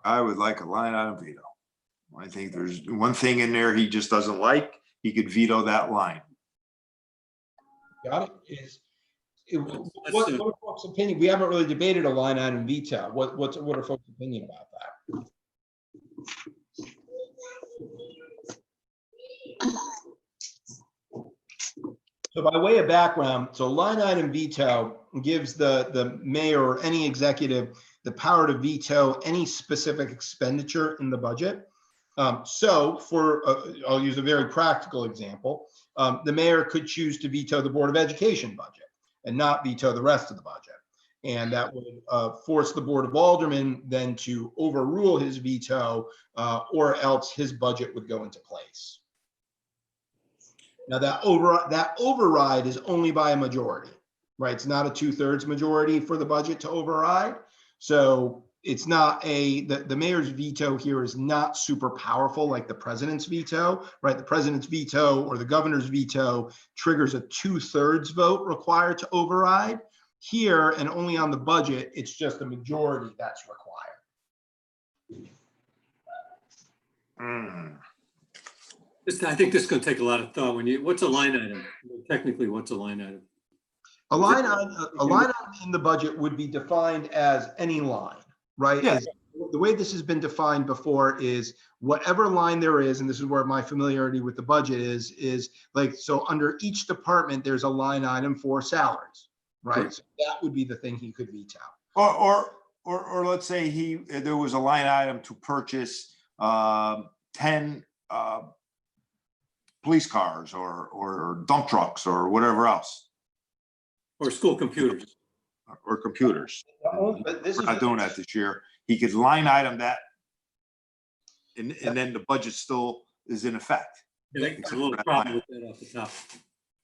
S5: I would like a line item veto. I think there's one thing in there he just doesn't like. He could veto that line.
S1: Got it? What are folks' opinion? We haven't really debated a line item veto. What are folks' opinion about that? So by way of background, so line item veto gives the mayor or any executive the power to veto any specific expenditure in the budget. So for, I'll use a very practical example. The mayor could choose to veto the Board of Education budget and not veto the rest of the budget. And that would force the Board of Aldermen then to overrule his veto, or else his budget would go into place. Now that override is only by a majority, right? It's not a 2/3 majority for the budget to override. So it's not the mayor's veto here is not super powerful like the president's veto, right? The president's veto or the governor's veto triggers a 2/3 vote required to override. Here, and only on the budget, it's just a majority that's required.
S4: I think this is going to take a lot of thought. What's a line item? Technically, what's a line item?
S1: A line item in the budget would be defined as any line, right?
S5: Yes.
S1: The way this has been defined before is whatever line there is, and this is where my familiarity with the budget is like, so under each department, there's a line item for salaries, right?
S4: Correct.
S1: So that would be the thing he could veto.
S5: Or let's say there was a line item to purchase 10 police cars or dump trucks or whatever else,
S4: Or school computers.
S5: or computers.
S1: But this
S5: We're
S1: is
S5: not doing that this year. He could line item that, and then the budget still is in effect.
S4: It's a little problem with that off the top.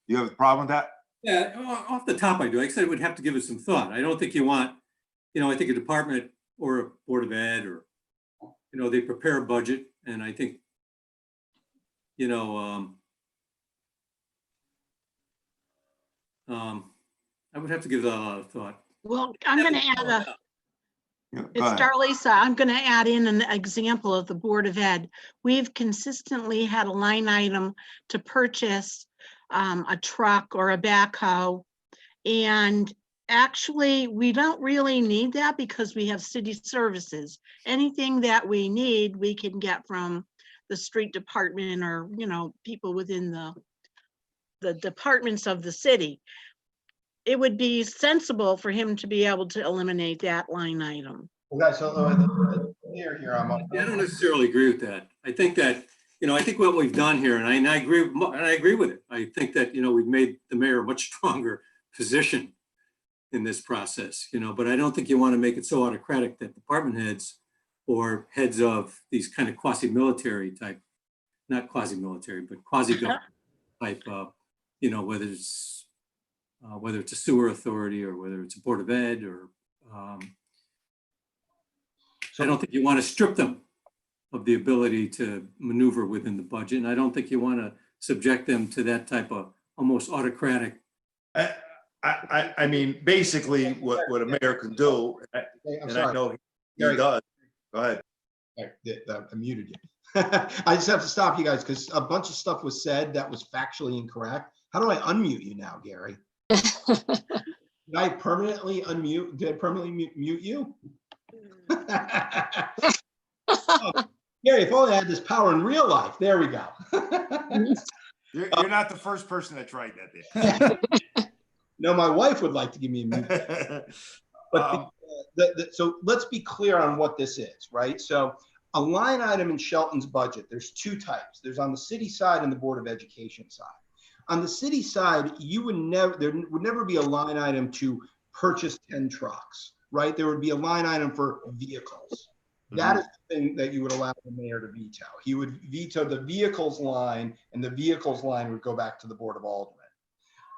S5: You have a problem with that?
S4: Yeah, off the top I do. Like I said, we'd have to give it some thought. I don't think you want, I think a department or a Board of Ed or, they prepare a budget, and I think, I would have to give that a lot of thought.
S3: Well, I'm going to add
S5: Yeah, go
S3: it's
S5: ahead.
S3: Darlisa. I'm going to add in an example of the Board of Ed. We've consistently had a line item to purchase a truck or a backhoe. And actually, we don't really need that because we have city services. Anything that we need, we can get from the street department or, people within the departments of the city. It would be sensible for him to be able to eliminate that line item.
S1: Okay, so here I'm on.
S4: I don't necessarily agree with that. I think that, I think what we've done here, and I agree with it. I think that, we've made the mayor a much stronger position in this process, but I don't think you want to make it so autocratic that department heads or heads of these kind of quasi-military type, not quasi-military, but quasi-government type, whether it's a sewer authority or whether it's a board of ed or, I don't think you want to strip them of the ability to maneuver within the budget. And I don't think you want to subject them to that type of almost autocratic.
S5: I mean, basically what a mayor can do,
S1: I'm
S5: and
S1: sorry.
S5: I know he
S1: Gary.
S5: does. Go ahead.
S1: I muted you. I just have to stop you guys because a bunch of stuff was said that was factually incorrect. How do I unmute you now, Gary? Did I permanently unmute? Did I permanently mute you? Oh, Gary, if only I had this power in real life. There we go.
S5: You're not the first person that tried that there.
S1: No, my wife would like to give me a mute. But so let's be clear on what this is, right? So a line item in Shelton's budget, there's two types. There's on the city side and the Board of Education side. On the city side, there would never be a line item to purchase 10 trucks, right? There would be a line item for vehicles. That is the thing that you would allow the mayor to veto. He would veto the vehicles line, and the vehicles line would go back to the Board of Aldermen.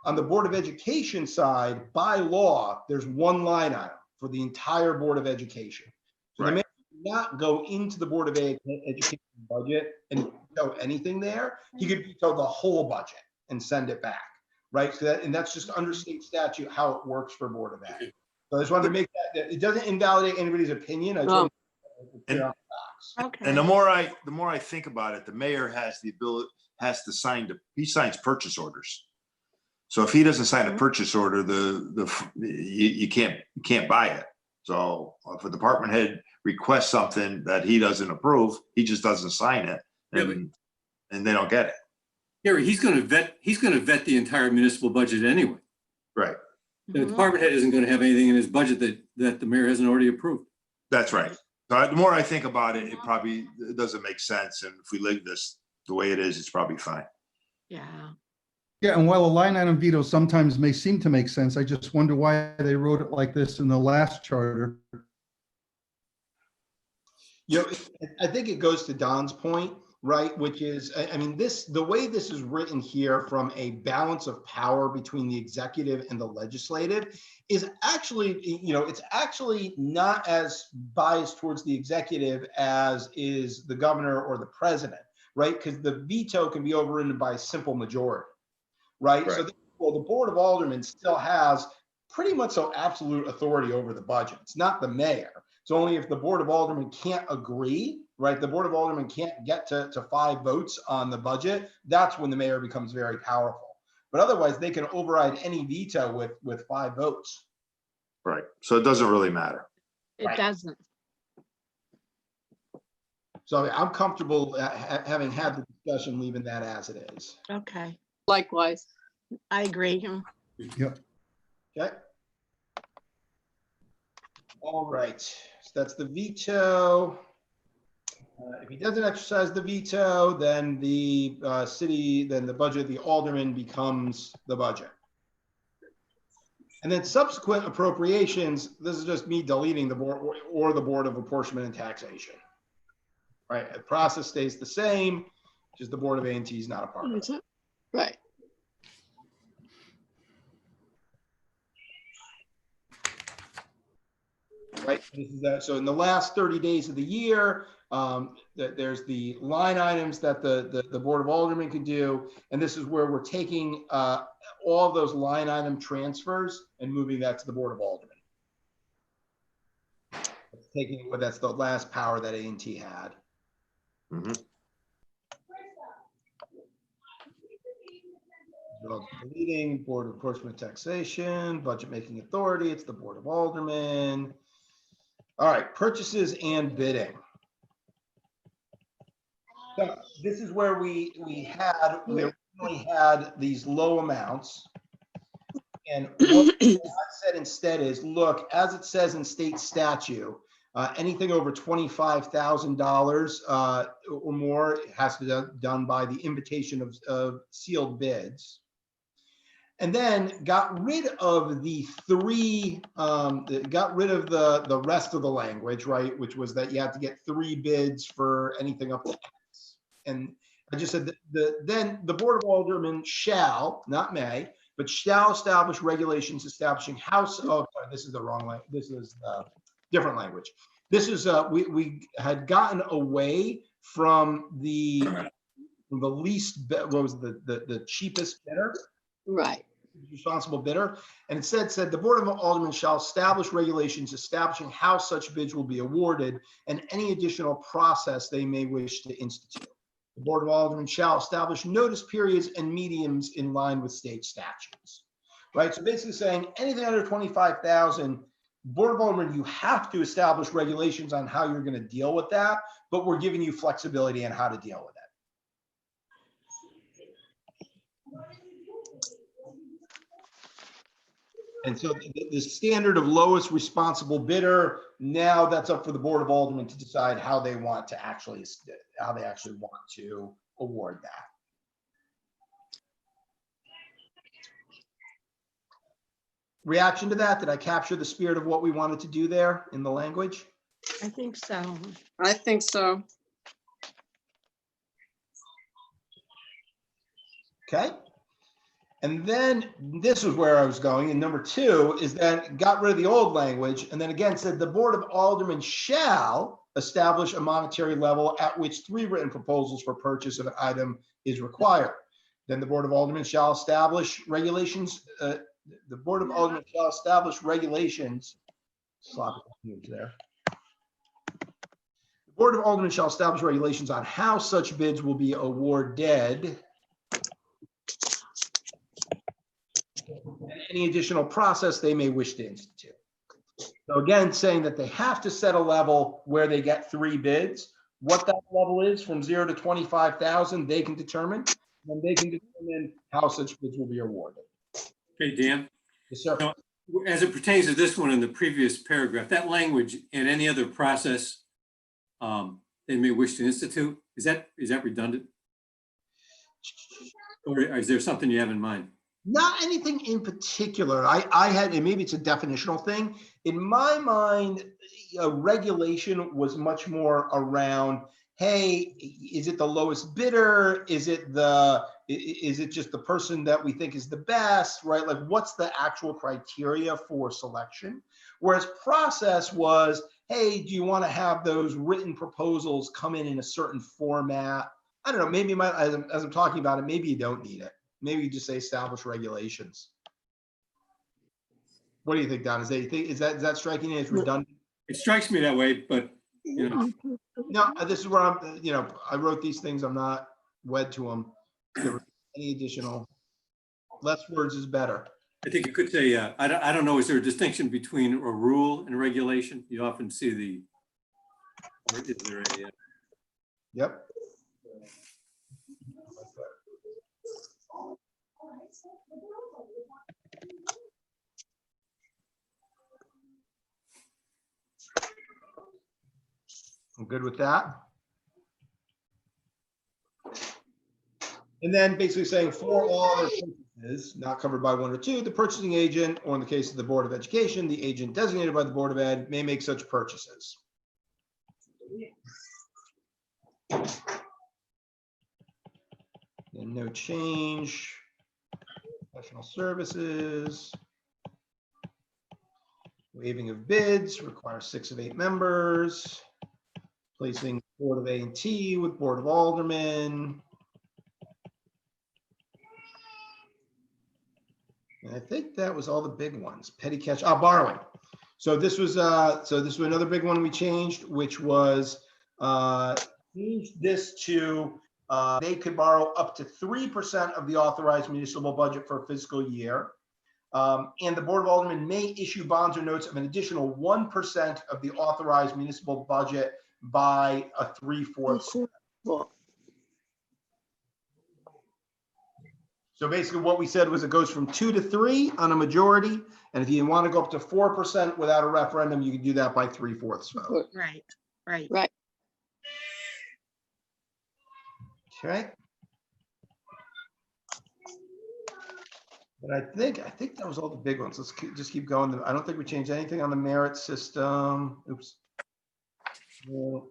S1: On the Board of Education side, by law, there's one line item for the entire Board of Education. So the mayor could not go into the Board of Education budget and veto anything there. He could veto the whole budget and send it back, right? So that's just under state statute how it works for Board of Ed. So I just wanted to make that it doesn't invalidate anybody's opinion. I just wanted to clear on the facts.
S5: And the more I think about it, the mayor has the ability, he signs purchase orders. So if he doesn't sign a purchase order, you can't buy it. So if a department head requests something that he doesn't approve, he just doesn't sign it, and they don't get it.
S4: Gary, he's going to vet the entire municipal budget anyway.
S5: Right.
S4: The department head isn't going to have anything in his budget that the mayor hasn't already approved.
S5: That's right. So the more I think about it, it doesn't make sense. And if we leave this the way it is, it's probably fine.
S3: Yeah.
S6: Yeah, and while a line item veto sometimes may seem to make sense, I just wonder why they wrote it like this in the last charter.
S1: I think it goes to Don's point, right? Which is, I mean, the way this is written here from a balance of power between the executive and the legislative is actually, it's actually not as biased towards the executive as is the governor or the president, right? Because the veto can be overridden by a simple majority. Right. So the Board of Aldermen still has pretty much so absolute authority over the budget. It's not the mayor. It's only if the Board of Aldermen can't agree, right? The Board of Aldermen can't get to 5 votes on the budget. That's when the mayor becomes very powerful. But otherwise, they can override any veto with 5 votes.
S5: Right. So it doesn't really matter.
S3: It doesn't.
S1: So I'm comfortable having had the discussion, leaving that as it is.
S3: Okay.
S8: Likewise.
S3: I agree.
S6: Yep.
S1: Okay. All right. So that's the veto. If he doesn't exercise the veto, then the the budget of the alderman becomes the budget. And then subsequent appropriations, this is just me deleting the board or the Board of Apportionment and Taxation. Right. The process stays the same, just the Board of A&T is not a part of it.
S8: Right.
S1: Right. This is so in the last 30 days of the year, there's the line items that the Board of Aldermen can do. And this is where we're taking all of those line item transfers and moving that to the Board of Aldermen. That's the last power that A&T had. Deleting Board of Apportionment and Taxation, budget making authority. It's the Board of Aldermen. All right, purchases and bidding. So this is where we originally had these low amounts. And what I said instead is, look, as it says in state statute, anything over $25,000 or more has to be done by the invitation of sealed bids. And then got rid of the three, got rid of the rest of the language, right? Which was that you have to get 3 bids for anything up to X. And I just said that then the Board of Aldermen shall, not may, but shall establish regulations establishing house, oh, sorry, this is the wrong language. This is different language. This is, we had gotten away from the least, what was the cheapest bidder?
S8: Right.
S1: Responsible bidder, and instead said the Board of Aldermen shall establish regulations establishing how such bids will be awarded and any additional process they may wish to institute. The Board of Aldermen shall establish notice periods and mediums in line with state statutes. Right, so basically saying anything under 25,000, Board of Aldermen, you have to establish regulations on how you're going to deal with that, but we're giving you flexibility on how to deal with it. And so the standard of lowest responsible bidder, now that's up for the Board of Aldermen to decide how they want to actually, want to award that. Reaction to that? Did I capture the spirit of what we wanted to do there in the language?
S3: I think so.
S8: I think so.
S1: Okay. And then this is where I was going. And number 2 is that got rid of the old language. And then again said the Board of Aldermen shall establish a monetary level at which 3 written proposals for purchase of an item is required. Then the Board of Aldermen shall establish regulations. The Board of Aldermen shall establish regulations. Sloppy there. The Board of Aldermen shall establish regulations on how such bids will be awarded. Any additional process they may wish to institute. So again, saying that they have to set a level where they get 3 bids. What that level is from 0 to 25,000, they can determine. And they can determine how such bids will be awarded.
S4: Okay, Dan.
S1: Yes, sir.
S4: Now, as it pertains to this one in the previous paragraph, that language and any other process they may wish to institute, is that redundant? Or is there something you have in mind?
S1: Not anything in particular. I had, and maybe it's a definitional thing. In my mind, a regulation was much more around, hey, is it the lowest bidder? Is it just the person that we think is the best, right? Like, what's the actual criteria for selection? Whereas process was, hey, do you want to have those written proposals come in a certain format? I don't know, maybe as I'm talking about it, maybe you don't need it. Maybe you just say establish regulations. What do you think, Don? Is that striking you as redundant?
S4: It strikes me that way, but you know.
S1: No, this is where I'm, I wrote these things. I'm not wed to them. If there were any additional, less words is better.
S4: I think you could say, I don't know, is there a distinction between a rule and a regulation? You often see or is there a?
S1: Yep. I'm good with that. And then basically saying for all other purposes not covered by 1 or 2, the purchasing agent, or in the case of the Board of Education, the agent designated by the Board of Ed may make such purchases. And no change. Professional services. Waiving of bids requires 6 of 8 members. Placing Board of A&T with Board of Aldermen. And I think that was all the big ones. Petty cash, borrowing. So this was another big one we changed, which was changed this to they could borrow up to 3% of the authorized municipal budget for a fiscal year. And the Board of Aldermen may issue bonds or notes of an additional 1% of the authorized municipal budget by a 3/4. So basically what we said was it goes from 2 to 3 on a majority. And if you want to go up to 4% without a referendum, you can do that by 3/4 vote.
S3: Right, right.
S8: Right.
S1: Okay. And I think that was all the big ones. Let's just keep going. I don't think we changed anything on the merit system. Oops. No.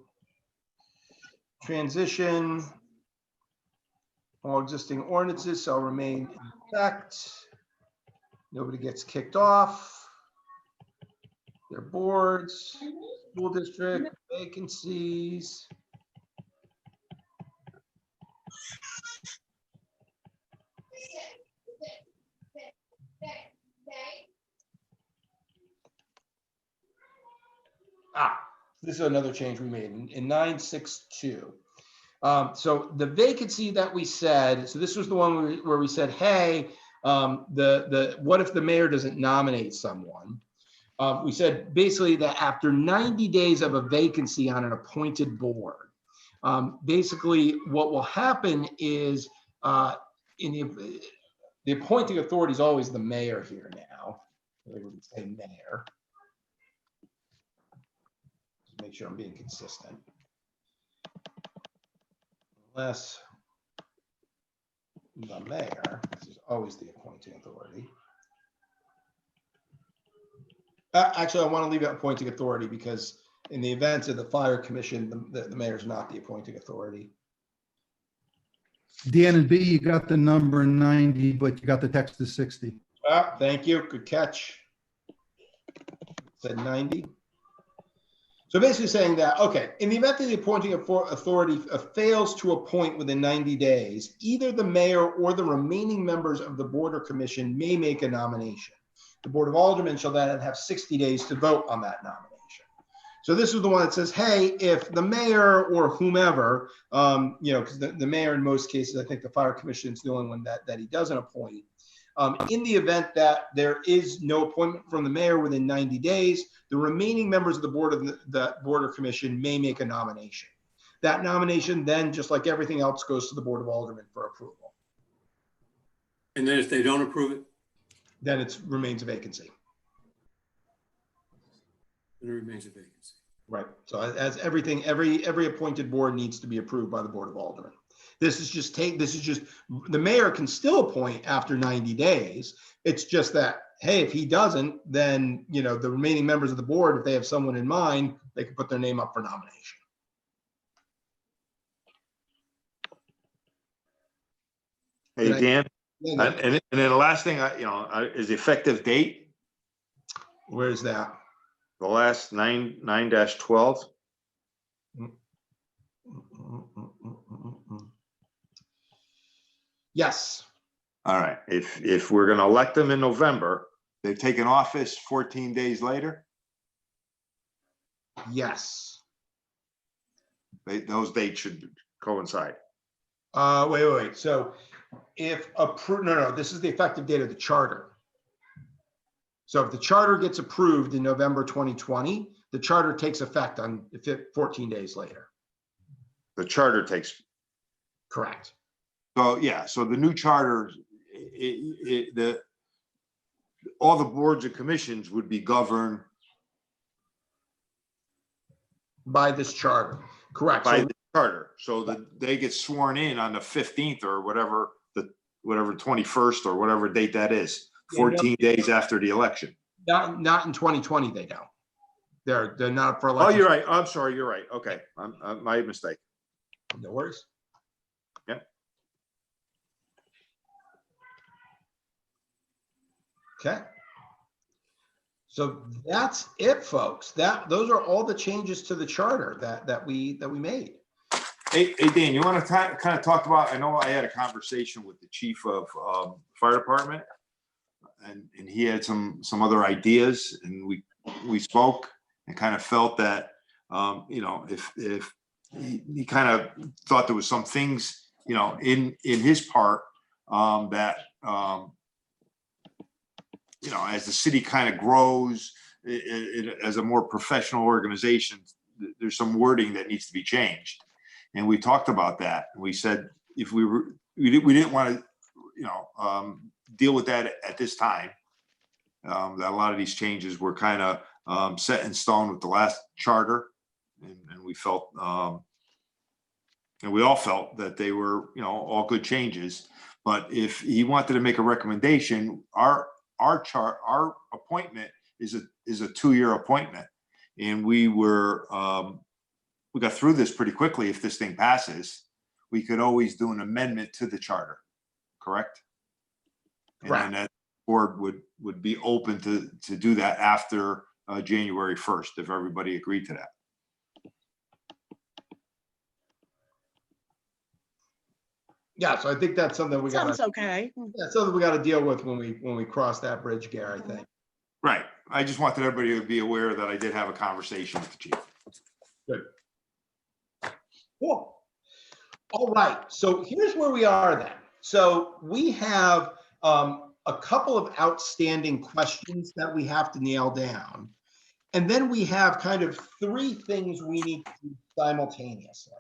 S1: Transition. All existing ordinances shall remain in effect. Nobody gets kicked off. Their boards, school district, vacancies. This is another change we made in 962. So the vacancy that we said, so this was the one where we said, hey, what if the mayor doesn't nominate someone? We said basically that after 90 days of a vacancy on an appointed board, basically what will happen is the appointing authority is always the mayor here now. We would say mayor. Just make sure I'm being consistent. Unless the mayor, this is always the appointing authority. Actually, I want to leave it appointing authority because in the event of the fire commission, the mayor is not the appointing authority.
S6: Dan and B, you got the number 90, but you got the text of 60.
S1: Thank you. Good catch. Said 90. So basically saying that, okay, in the event that the appointing authority fails to appoint within 90 days, either the mayor or the remaining members of the board or commission may make a nomination. The Board of Aldermen shall then have 60 days to vote on that nomination. So this is the one that says, hey, if the mayor or whomever, because the mayor in most cases, I think the fire commission is the only one that he doesn't appoint. In the event that there is no appointment from the mayor within 90 days, the remaining members of the board or commission may make a nomination. That nomination then, just like everything else, goes to the Board of Aldermen for approval.
S4: And then if they don't approve it?
S1: Then it remains a vacancy.
S4: Then it remains a vacancy.
S1: Right. So as everything, every appointed board needs to be approved by the Board of Aldermen. This is just the mayor can still appoint after 90 days. It's just that, hey, if he doesn't, then, the remaining members of the board, if they have someone in mind, they can put their name up for nomination.
S5: Hey, Dan,
S1: Yeah,
S5: and then the last thing, is the effective date,
S1: where's that?
S5: the last 9-12.
S1: Yes.
S5: All right, if we're gonna elect them in November, they've taken office 14 days later,
S1: Yes.
S5: those dates should coincide.
S1: Wait. So if approved, no, this is the effective date of the charter. So if the charter gets approved in November 2020, the charter takes effect on 14 days later.
S5: The charter takes,
S1: Correct.
S5: so yeah, so the new charter, all the boards and commissions would be governed
S1: By this charter. Correct.
S5: by
S1: So
S5: the charter, so that they get sworn in on the 15th or whatever, whatever 21st or whatever date that is, 14 days after the election.
S1: not in 2020, they don't. They're not up for
S5: Oh,
S1: election.
S5: you're right. I'm sorry. You're right. Okay. My mistake.
S1: No worries.
S5: Yep.
S1: Okay. So that's it, folks. Those are all the changes to the charter that we made.
S5: Hey, Dan, you want to kind of talk about, I know I had a conversation with the chief of fire department and he had some other ideas and we spoke and kind of felt that, if he kind of thought there was some things, in his part that, as the city kind of grows as a more professional organization, there's some wording that needs to be changed. And we talked about that. We said, if we didn't want to, deal with that at this time, that a lot of these changes were kind of set in stone with the last charter. And we felt, and we all felt that they were, all good changes, But if he wanted to make a recommendation, our appointment is a 2-year appointment. And we got through this pretty quickly. If this thing passes, we could always do an amendment to the charter, correct? And then that board would be open to do that after January 1st, if everybody agreed to that.
S1: Yeah, so I think that's something we
S3: Sounds
S1: got.
S3: okay.
S1: That's something we got to deal with when we cross that bridge, Gary. I think.
S5: Right. I just wanted everybody to be aware that I did have a conversation with the chief.
S1: Good. Cool. All right. So here's where we are then. So we have a couple of outstanding questions that we have to nail down. And then we have kind of 3 things we need to do simultaneously,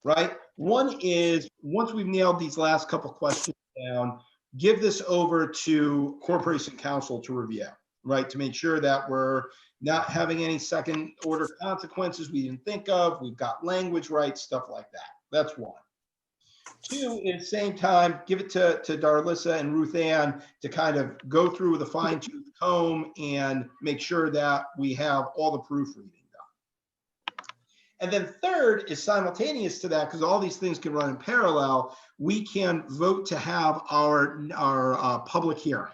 S1: right? One is, once we've nailed these last couple questions down, give this over to Corporation Counsel to review, right? To make sure that we're not having any second order consequences we didn't think of. We've got language right, stuff like that. That's 1. 2, at the same time, give it to Darlissa and Ruth Ann to kind of go through with a fine tooth comb and make sure that we have all the proofreading done. And then 3rd is simultaneous to that, because all these things can run in parallel. We can vote to have our public hearing.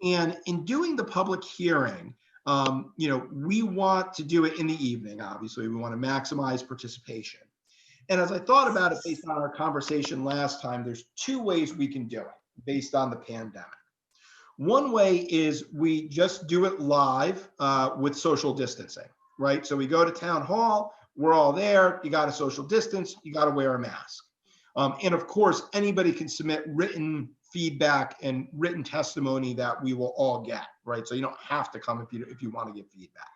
S1: And in doing the public hearing, we want to do it in the evening. Obviously, we want to maximize participation. And as I thought about it, based on our conversation last time, there's 2 ways we can do it based on the pandemic. One way is we just do it live with social distancing, right? So we go to town hall, we're all there, you got to social distance, you got to wear a mask. And of course, anybody can submit written feedback and written testimony that we will all get, right? So you don't have to come if you want to give feedback.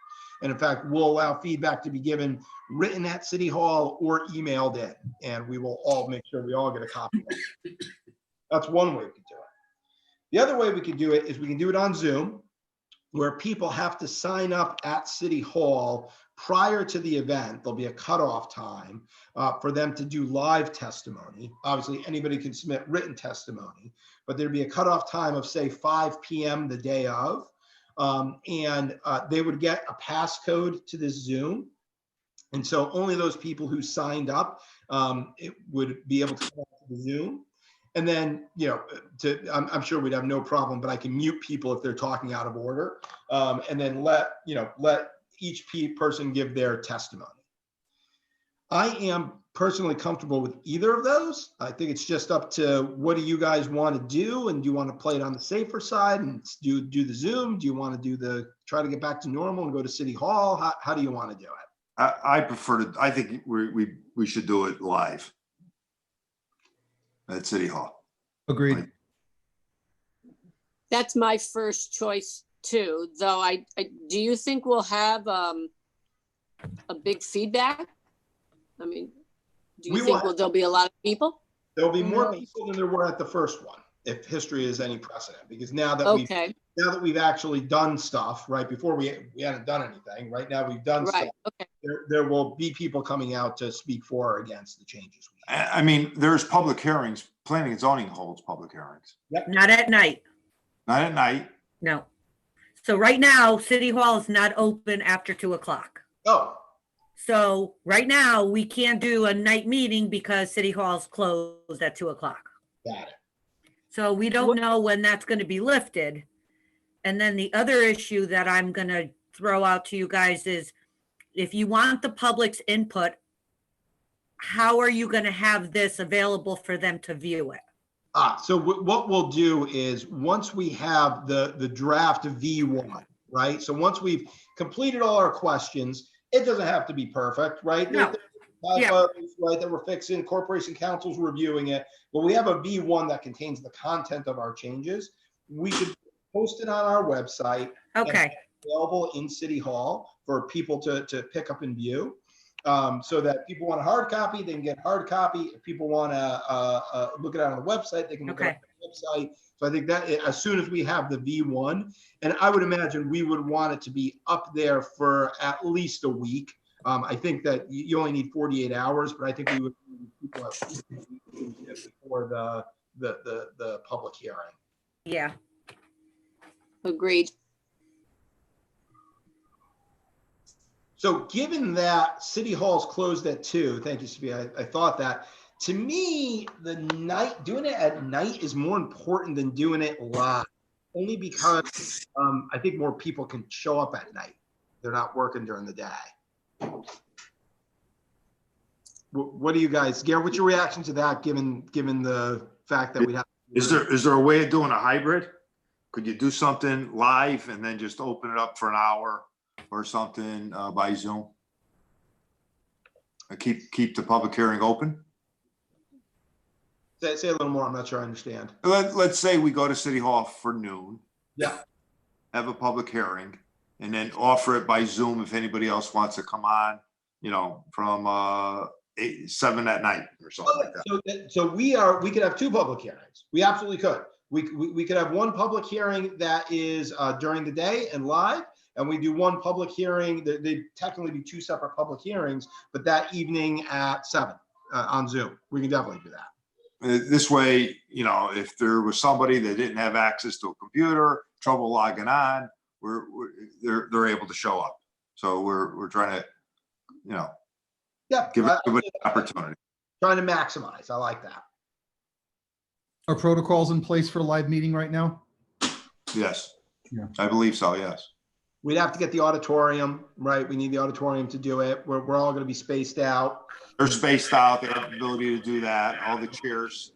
S1: And in fact, we'll allow feedback to be given written at City Hall or emailed in, and we will all make sure we all get a copy of it. That's one way we can do it. The other way we can do it is we can do it on Zoom, where people have to sign up at City Hall prior to the event. There'll be a cutoff time for them to do live testimony. Obviously, anybody can submit written testimony, but there'd be a cutoff time of, say, 5 p.m. the day of. And they would get a passcode to this Zoom. And so only those people who signed up it would be able to connect to the Zoom. And then, I'm sure we'd have no problem, but I can mute people if they're talking out of order, and then let each person give their testimony. I am personally comfortable with either of those. I think it's just up to, what do you guys want to do? And do you want to play it on the safer side and do the Zoom? Do you want to try to get back to normal and go to City Hall? How do you want to do it?
S5: I prefer to, I think we should do it live at City Hall.
S6: Agreed.
S8: That's my first choice too, though. Do you think we'll have a big feedback? I mean, do you think there'll be a lot of people?
S1: There'll be more people than there were at the first one, if history is any precedent, because now that we've actually done stuff, right? Before we hadn't done anything. Right now we've done stuff.
S8: Okay.
S1: There will be people coming out to speak for or against the changes.
S5: I mean, there's public hearings. Planning and zoning holds public hearings.
S1: Yep.
S2: Not at night.
S5: Not at night.
S2: No. So right now, City Hall is not open after 2:00.
S1: Oh.
S2: So right now we can't do a night meeting because City Hall's closed at 2:00.
S1: Got it.
S2: So we don't know when that's going to be lifted. And then the other issue that I'm going to throw out to you guys is, if you want the public's input, how are you going to have this available for them to view it?
S1: So what we'll do is, once we have the draft V1, right? So once we've completed all our questions, it doesn't have to be perfect, right?
S2: No.
S1: Right, that we're fixing, Corporation Council's reviewing it, but we have a V1 that contains the content of our changes. We could post it on our website.
S2: Okay.
S1: Available in City Hall for people to pick up and view. So that people want a hard copy, they can get a hard copy. If people want to look it out on the website, they can look it up on the website. So I think that as soon as we have the V1, and I would imagine we would want it to be up there for at least a week. I think that you only need 48 hours, but I think we would people before the public hearing.
S2: Yeah.
S8: Agreed.
S1: So given that City Hall's closed at 2, thank you, Sabine, I thought that. To me, doing it at night is more important than doing it live, only because I think more people can show up at night. They're not working during the day. What do you guys, Gary, what's your reaction to that, given the fact that we have?
S5: Is there a way of doing a hybrid? Could you do something live and then just open it up for an hour or something by Zoom? Keep the public hearing open?
S1: Say a little more, I'm not sure I understand.
S5: Let's say we go to City Hall for noon.
S1: Yeah.
S5: Have a public hearing and then offer it by Zoom if anybody else wants to come on, from 7 at night or something like that.
S1: So we could have 2 public hearings. We absolutely could. We could have one public hearing that is during the day and live, and we do one public hearing. They technically be 2 separate public hearings, but that evening at 7 on Zoom. We can definitely do that.
S5: This way, if there was somebody that didn't have access to a computer, trouble logging on, they're able to show up. So we're trying to,
S1: Yeah,
S5: give everybody an opportunity.
S1: trying to maximize. I like that.
S6: Are protocols in place for a live meeting right now?
S5: Yes.
S6: Yeah.
S5: I believe so. Yes.
S1: We'd have to get the auditorium, right? We need the auditorium to do it. We're all going to be spaced out.
S5: They're spaced out. They have the ability to do that. All the chairs,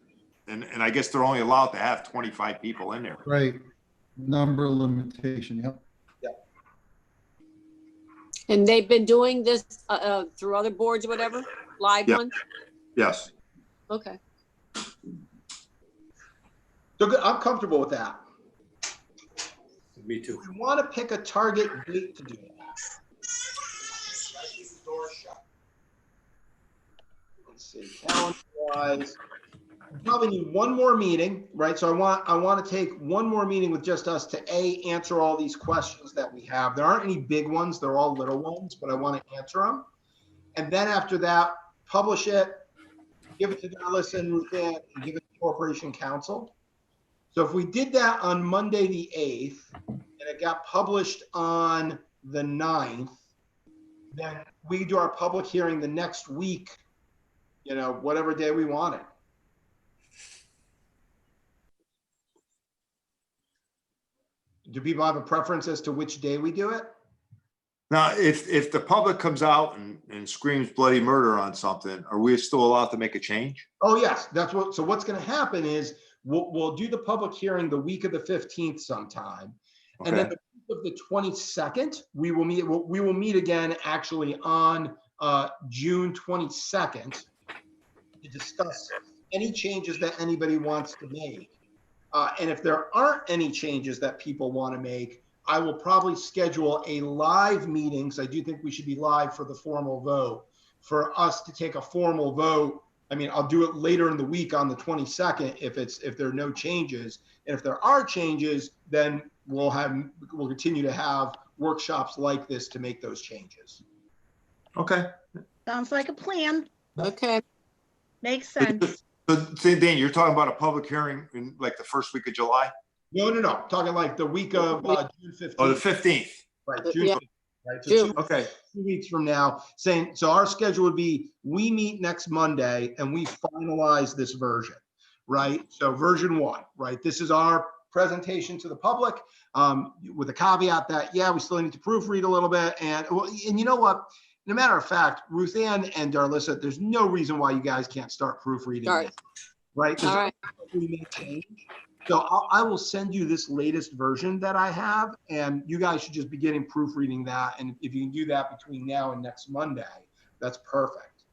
S5: and I guess they're only allowed to have 25 people in there.
S6: Right. Number limitation, yep.
S8: And they've been doing this through other boards or whatever, live
S5: Yeah.
S8: ones?
S5: Yes.
S8: Okay.
S1: So good. I'm comfortable with that.
S4: Me too.
S1: We want to pick a target date to do that. Let's see, calendar-wise, we probably need one more meeting, right? So I want to take one more meeting with just us to answer all these questions that we have. There aren't any big ones; they're all little ones, but I want to answer them. And then after that, publish it, give it to Dallas and Ruthann, and give it to Corporation Council. So if we did that on Monday the 8th, and it got published on the 9th, then we do our public hearing the next week, whatever day we want it. Do people have a preference as to which day we do it?
S5: Now, if the public comes out and screams bloody murder on something, are we still allowed to make a change?
S1: Oh, yes. So what's going to happen is we'll do the public hearing the week of the 15th sometime.
S5: Okay.
S1: And then the week of the 22nd, we will meet again actually on June 22nd to discuss any changes that anybody wants to make. And if there aren't any changes that people want to make, I will probably schedule a live meeting. So I do think we should be live for the formal vote, for us to take a formal vote. I mean, I'll do it later in the week on the 22nd if there are no changes. And if there are changes, then we'll continue to have workshops like this to make those changes.
S5: Okay.
S3: Sounds like a plan.
S8: Okay.
S3: Makes sense.
S5: So, Dan, you're talking about a public hearing in like the first week of July?
S1: No. Talking like the week of June 15th.
S5: Oh, the 15th.
S1: Right, June
S8: Yeah.
S1: 15th, right? So
S8: June.
S5: Okay.
S1: 2 weeks from now, so our schedule would be, we meet next Monday and we finalize this version, right? So version 1, right? This is our presentation to the public, with a caveat that, we still need to proofread a little bit. And you know what? No matter of fact, Ruthann and Darlissa, there's no reason why you guys can't start proofreading
S8: Start.
S1: this, right?
S8: All right.
S1: We may change. So I will send you this latest version that I have, and you guys should just be getting proofreading that. And if you can do that between now and next Monday, that's perfect.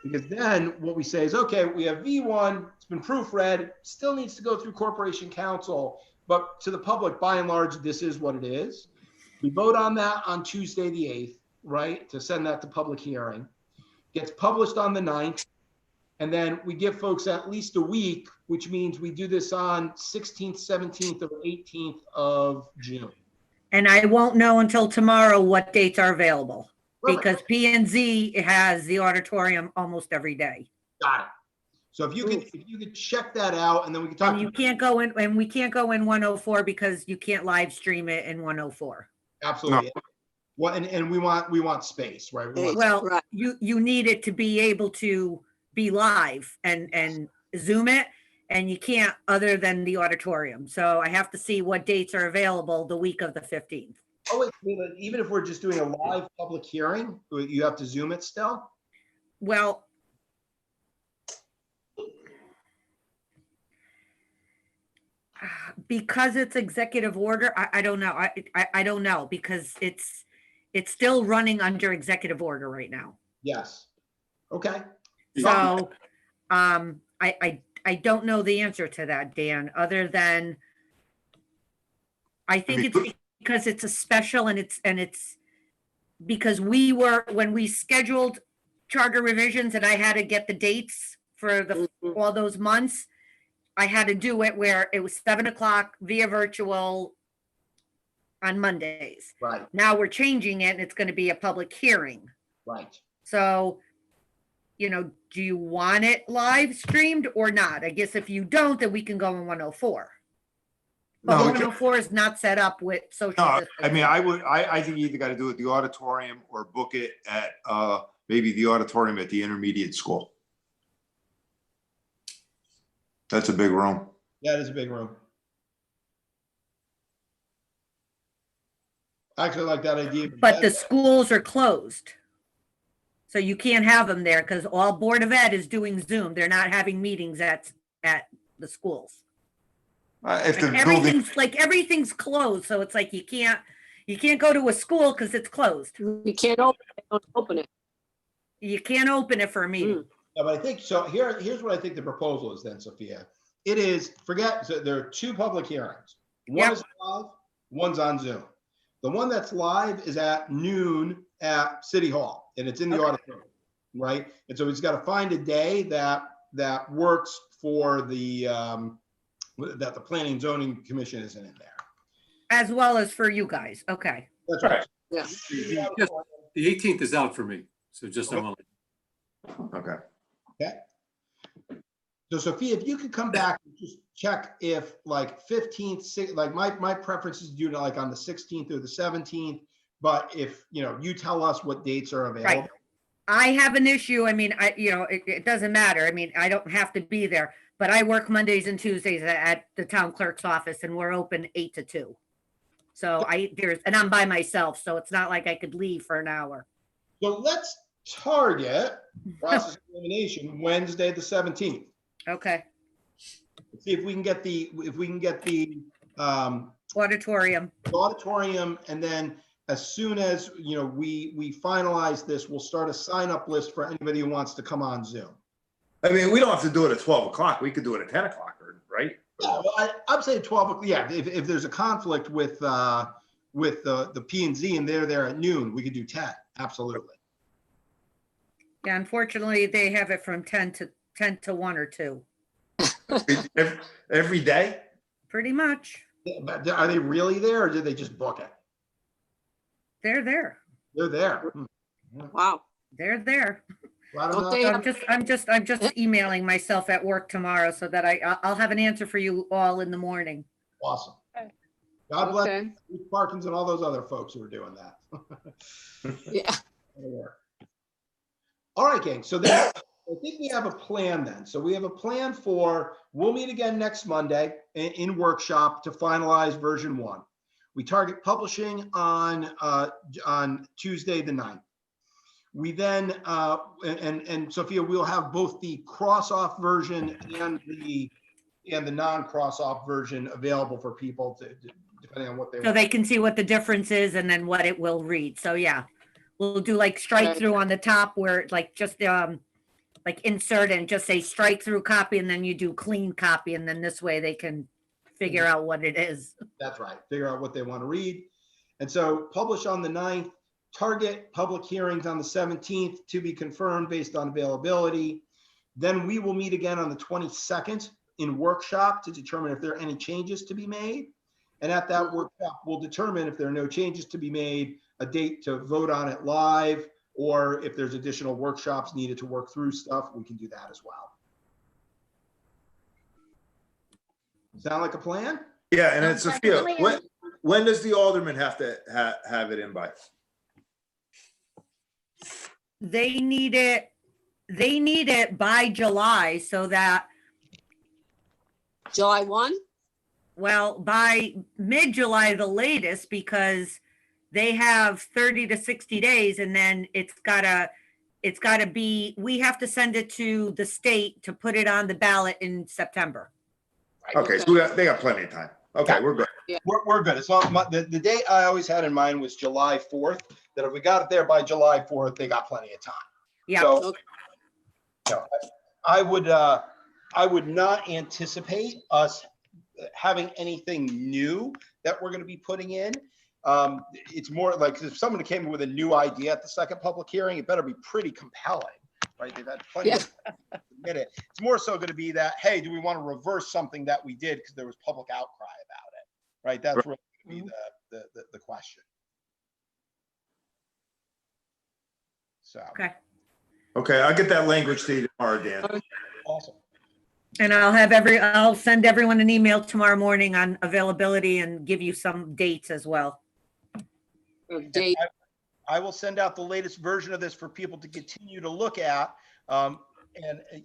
S1: Because then what we say is, okay, we have V1, it's been proofread, still needs to go through Corporation Council, but to the public, by and large, this is what it is. We vote on that on Tuesday the 8th, right, to send that to public hearing. Gets published on the 9th. And then we give folks at least a week, which means we do this on 16th, 17th, or 18th of June.
S2: And I won't know until tomorrow what dates are available,
S1: Perfect.
S2: because P&Z has the auditorium almost every day.
S1: Got it. So if you could check that out, and then we can talk.
S2: And you can't go in, and we can't go in 104 because you can't live stream it in 104.
S1: Absolutely. Well, and we want space, right? We want
S2: Well,
S8: Right.
S2: you need it to be able to be live and Zoom it, and you can't other than the auditorium. So I have to see what dates are available the week of the 15th.
S1: Oh, wait, even if we're just doing a live public hearing, you have to Zoom it still?
S2: Well, because it's executive order, I don't know. I don't know because it's still running under executive order right now.
S1: Yes. Okay.
S2: So, I don't know the answer to that, Dan, other than I think it's because it's a special and it's because when we scheduled charter revisions and I had to get the dates for all those months, I had to do it where it was 7 o'clock via virtual on Mondays.
S1: Right.
S2: Now we're changing it and it's going to be a public hearing.
S1: Right.
S2: So, do you want it live streamed or not? I guess if you don't, then we can go in 104. But
S5: No,
S2: 104 is not set up with social.
S5: No, I
S2: distancing.
S5: mean, I think you either got to do it at the auditorium or book it at, maybe the auditorium at the intermediate school. That's a big room.
S1: Yeah, it is a big room. I actually like that idea.
S2: But the schools are closed. So you can't have them there because all Board of Ed is doing Zoom. They're not having meetings at the schools.
S5: If the
S2: Like
S5: building,
S2: everything's closed. So it's like you can't go to a school because it's closed.
S8: You can't open it, don't open it.
S2: You can't open it for a meeting.
S1: Yeah, but I think so. Here's what I think the proposal is then, Sophia. It is so there are two public hearings. One
S2: Yep.
S1: is live, one's on Zoom. The one that's live is at noon at City Hall, and it's in the auditorium, right? And so he's got to find a day that works for the that the Planning and Zoning Commission isn't in there.
S2: As well as for you guys. Okay.
S1: That's right.
S8: Yeah.
S4: The 18th is out for me, so just a moment.
S5: okay.
S1: Okay. So Sophia, if you could come back and just check if like 15th, like my preference is to do it like on the 16th or the 17th, but if, you tell us what dates are available.
S2: Right. I have an issue. I mean, it doesn't matter. I mean, I don't have to be there, but I work Mondays and Tuesdays at the town clerk's office and we're open 8 to 2. So and I'm by myself. So it's not like I could leave for an hour.
S1: So let's target process elimination Wednesday, the 17th.
S2: Okay.
S1: Let's see if we can get the
S2: Auditorium.
S1: auditorium, and then as soon as we finalize this, we'll start a sign up list for anybody who wants to come on Zoom.
S5: I mean, we don't have to do it at 12 o'clock. We could do it at 10 o'clock, right?
S1: Yeah, well, I'm saying 12. Yeah, if there's a conflict with the P&Z and they're there at noon, we could do 10. Absolutely.
S2: Yeah, unfortunately, they have it from 10 to 1 or 2.
S5: Every day?
S2: Pretty much.
S1: Yeah, but are they really there, or did they just book it?
S2: They're there.
S1: They're there.
S8: Wow.
S2: They're there.
S1: Well, I
S8: Don't
S1: don't
S8: they
S1: know.
S8: have-
S2: I'm just emailing myself at work tomorrow so that I'll have an answer for you all in the morning.
S1: Awesome. God bless
S8: Okay.
S1: Ruth Parkins and all those other folks who are doing that.
S8: Yeah.
S1: That'll work. All right, gang. So then I think we have a plan then. So we have a plan we'll meet again next Monday in workshop to finalize version 1. We target publishing on Tuesday the 9th. We then, and Sophia, we'll have both the cross-off version and the non-cross-off version available for people to depending on what they
S2: So
S1: want.
S2: they can see what the difference is and then what it will read. So yeah, we'll do like strike through on the top where it's like just like insert and just say strike through copy, and then you do clean copy, and then this way they can figure out what it is.
S1: That's right. Figure out what they want to read. And so publish on the 9th, target public hearings on the 17th to be confirmed based on availability. Then we will meet again on the 22nd in workshop to determine if there are any changes to be made. And at that workshop, we'll determine if there are no changes to be made, a date to vote on it live, or if there's additional workshops needed to work through stuff, we can do that as well. Sound like a plan?
S5: Yeah, and it's
S3: Sounds like a
S5: Sophia,
S3: plan.
S5: when does the alderman have to have it in by?
S2: They need it by July so that,
S8: July 1?
S2: well, by mid-July the latest, because they have 30 to 60 days and then it's gotta be, we have to send it to the state to put it on the ballot in September.
S5: Okay, so they got plenty of time. Okay,
S1: Yeah.
S5: we're good.
S1: We're good. It's not, the date I always had in mind was July 4th, that if we got it there by July 4th, they got plenty of time.
S2: Yeah.
S1: So,
S8: Okay.
S1: you know, I would not anticipate us having anything new that we're going to be putting in. It's more like if someone came in with a new idea at the second public hearing, it better be pretty compelling, right? They've had plenty of time to submit it. It's more so going to be that, hey, do we want to reverse something that we did because there was public outcry about it, right? That's really going to be the question. So,
S2: Okay.
S5: Okay, I'll get that language to you tomorrow, Dan.
S1: awesome.
S2: And I'll send everyone an email tomorrow morning on availability and give you some dates as well.
S8: Date.
S1: I will send out the latest version of this for people to continue to look at. And,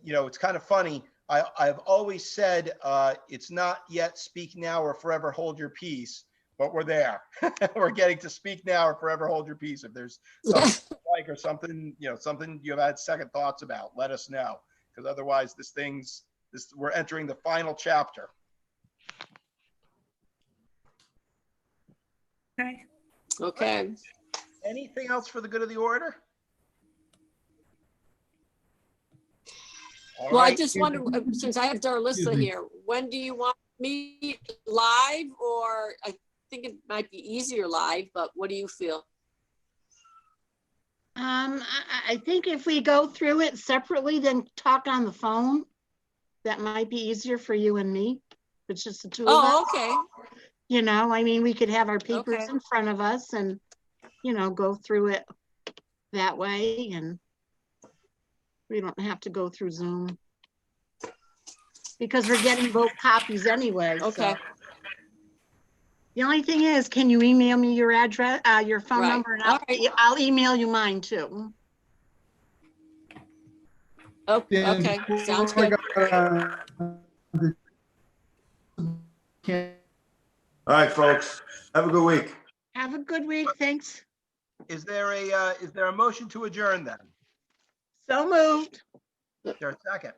S1: you know, it's kind of funny. I've always said it's not yet speak now or forever hold your peace, but we're there. We're getting to speak now or forever hold your peace. If there's something you like or something, you know, something you've had second thoughts about, let us know. Because otherwise we're entering the final chapter.
S2: Okay.
S8: Okay.
S1: Anything else for the good of the order? All
S8: Well, I
S1: right.
S8: just wonder, since I have Darlissa
S6: Excuse me.
S8: here, when do you want me live? Or I think it might be easier live, but what do you feel?
S3: I think if we go through it separately, then talk on the phone, that might be easier for you and me. It's just the two of us.
S8: Oh, okay.
S3: You know, I mean, we could have our papers
S8: Okay.
S3: in front of us and, you know, go through it that way, and we don't have to go through Zoom. Because we're getting both copies anyway. so.
S8: Okay.
S3: The only thing is, can you email me your address, your phone
S8: Right.
S3: number, and
S8: All right.
S3: I'll email you mine too.
S8: Oh,
S6: Dan,
S8: okay.
S6: before
S8: Sounds
S6: I
S8: good.
S6: got-
S5: All right, folks, have a good week.
S3: Have a good week, thanks.
S1: Is there a motion to adjourn then?
S3: So moved.
S1: Is there a second?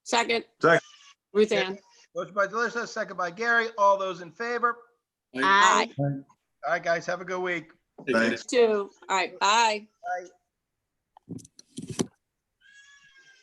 S8: Second.
S5: Second.
S8: Ruth Ann.
S1: Motion by Delissa, second by Gary. All those in favor?
S8: Aye.
S1: All right, guys, have a good week.
S4: Thanks.
S8: Two. All right. Bye.
S1: Bye.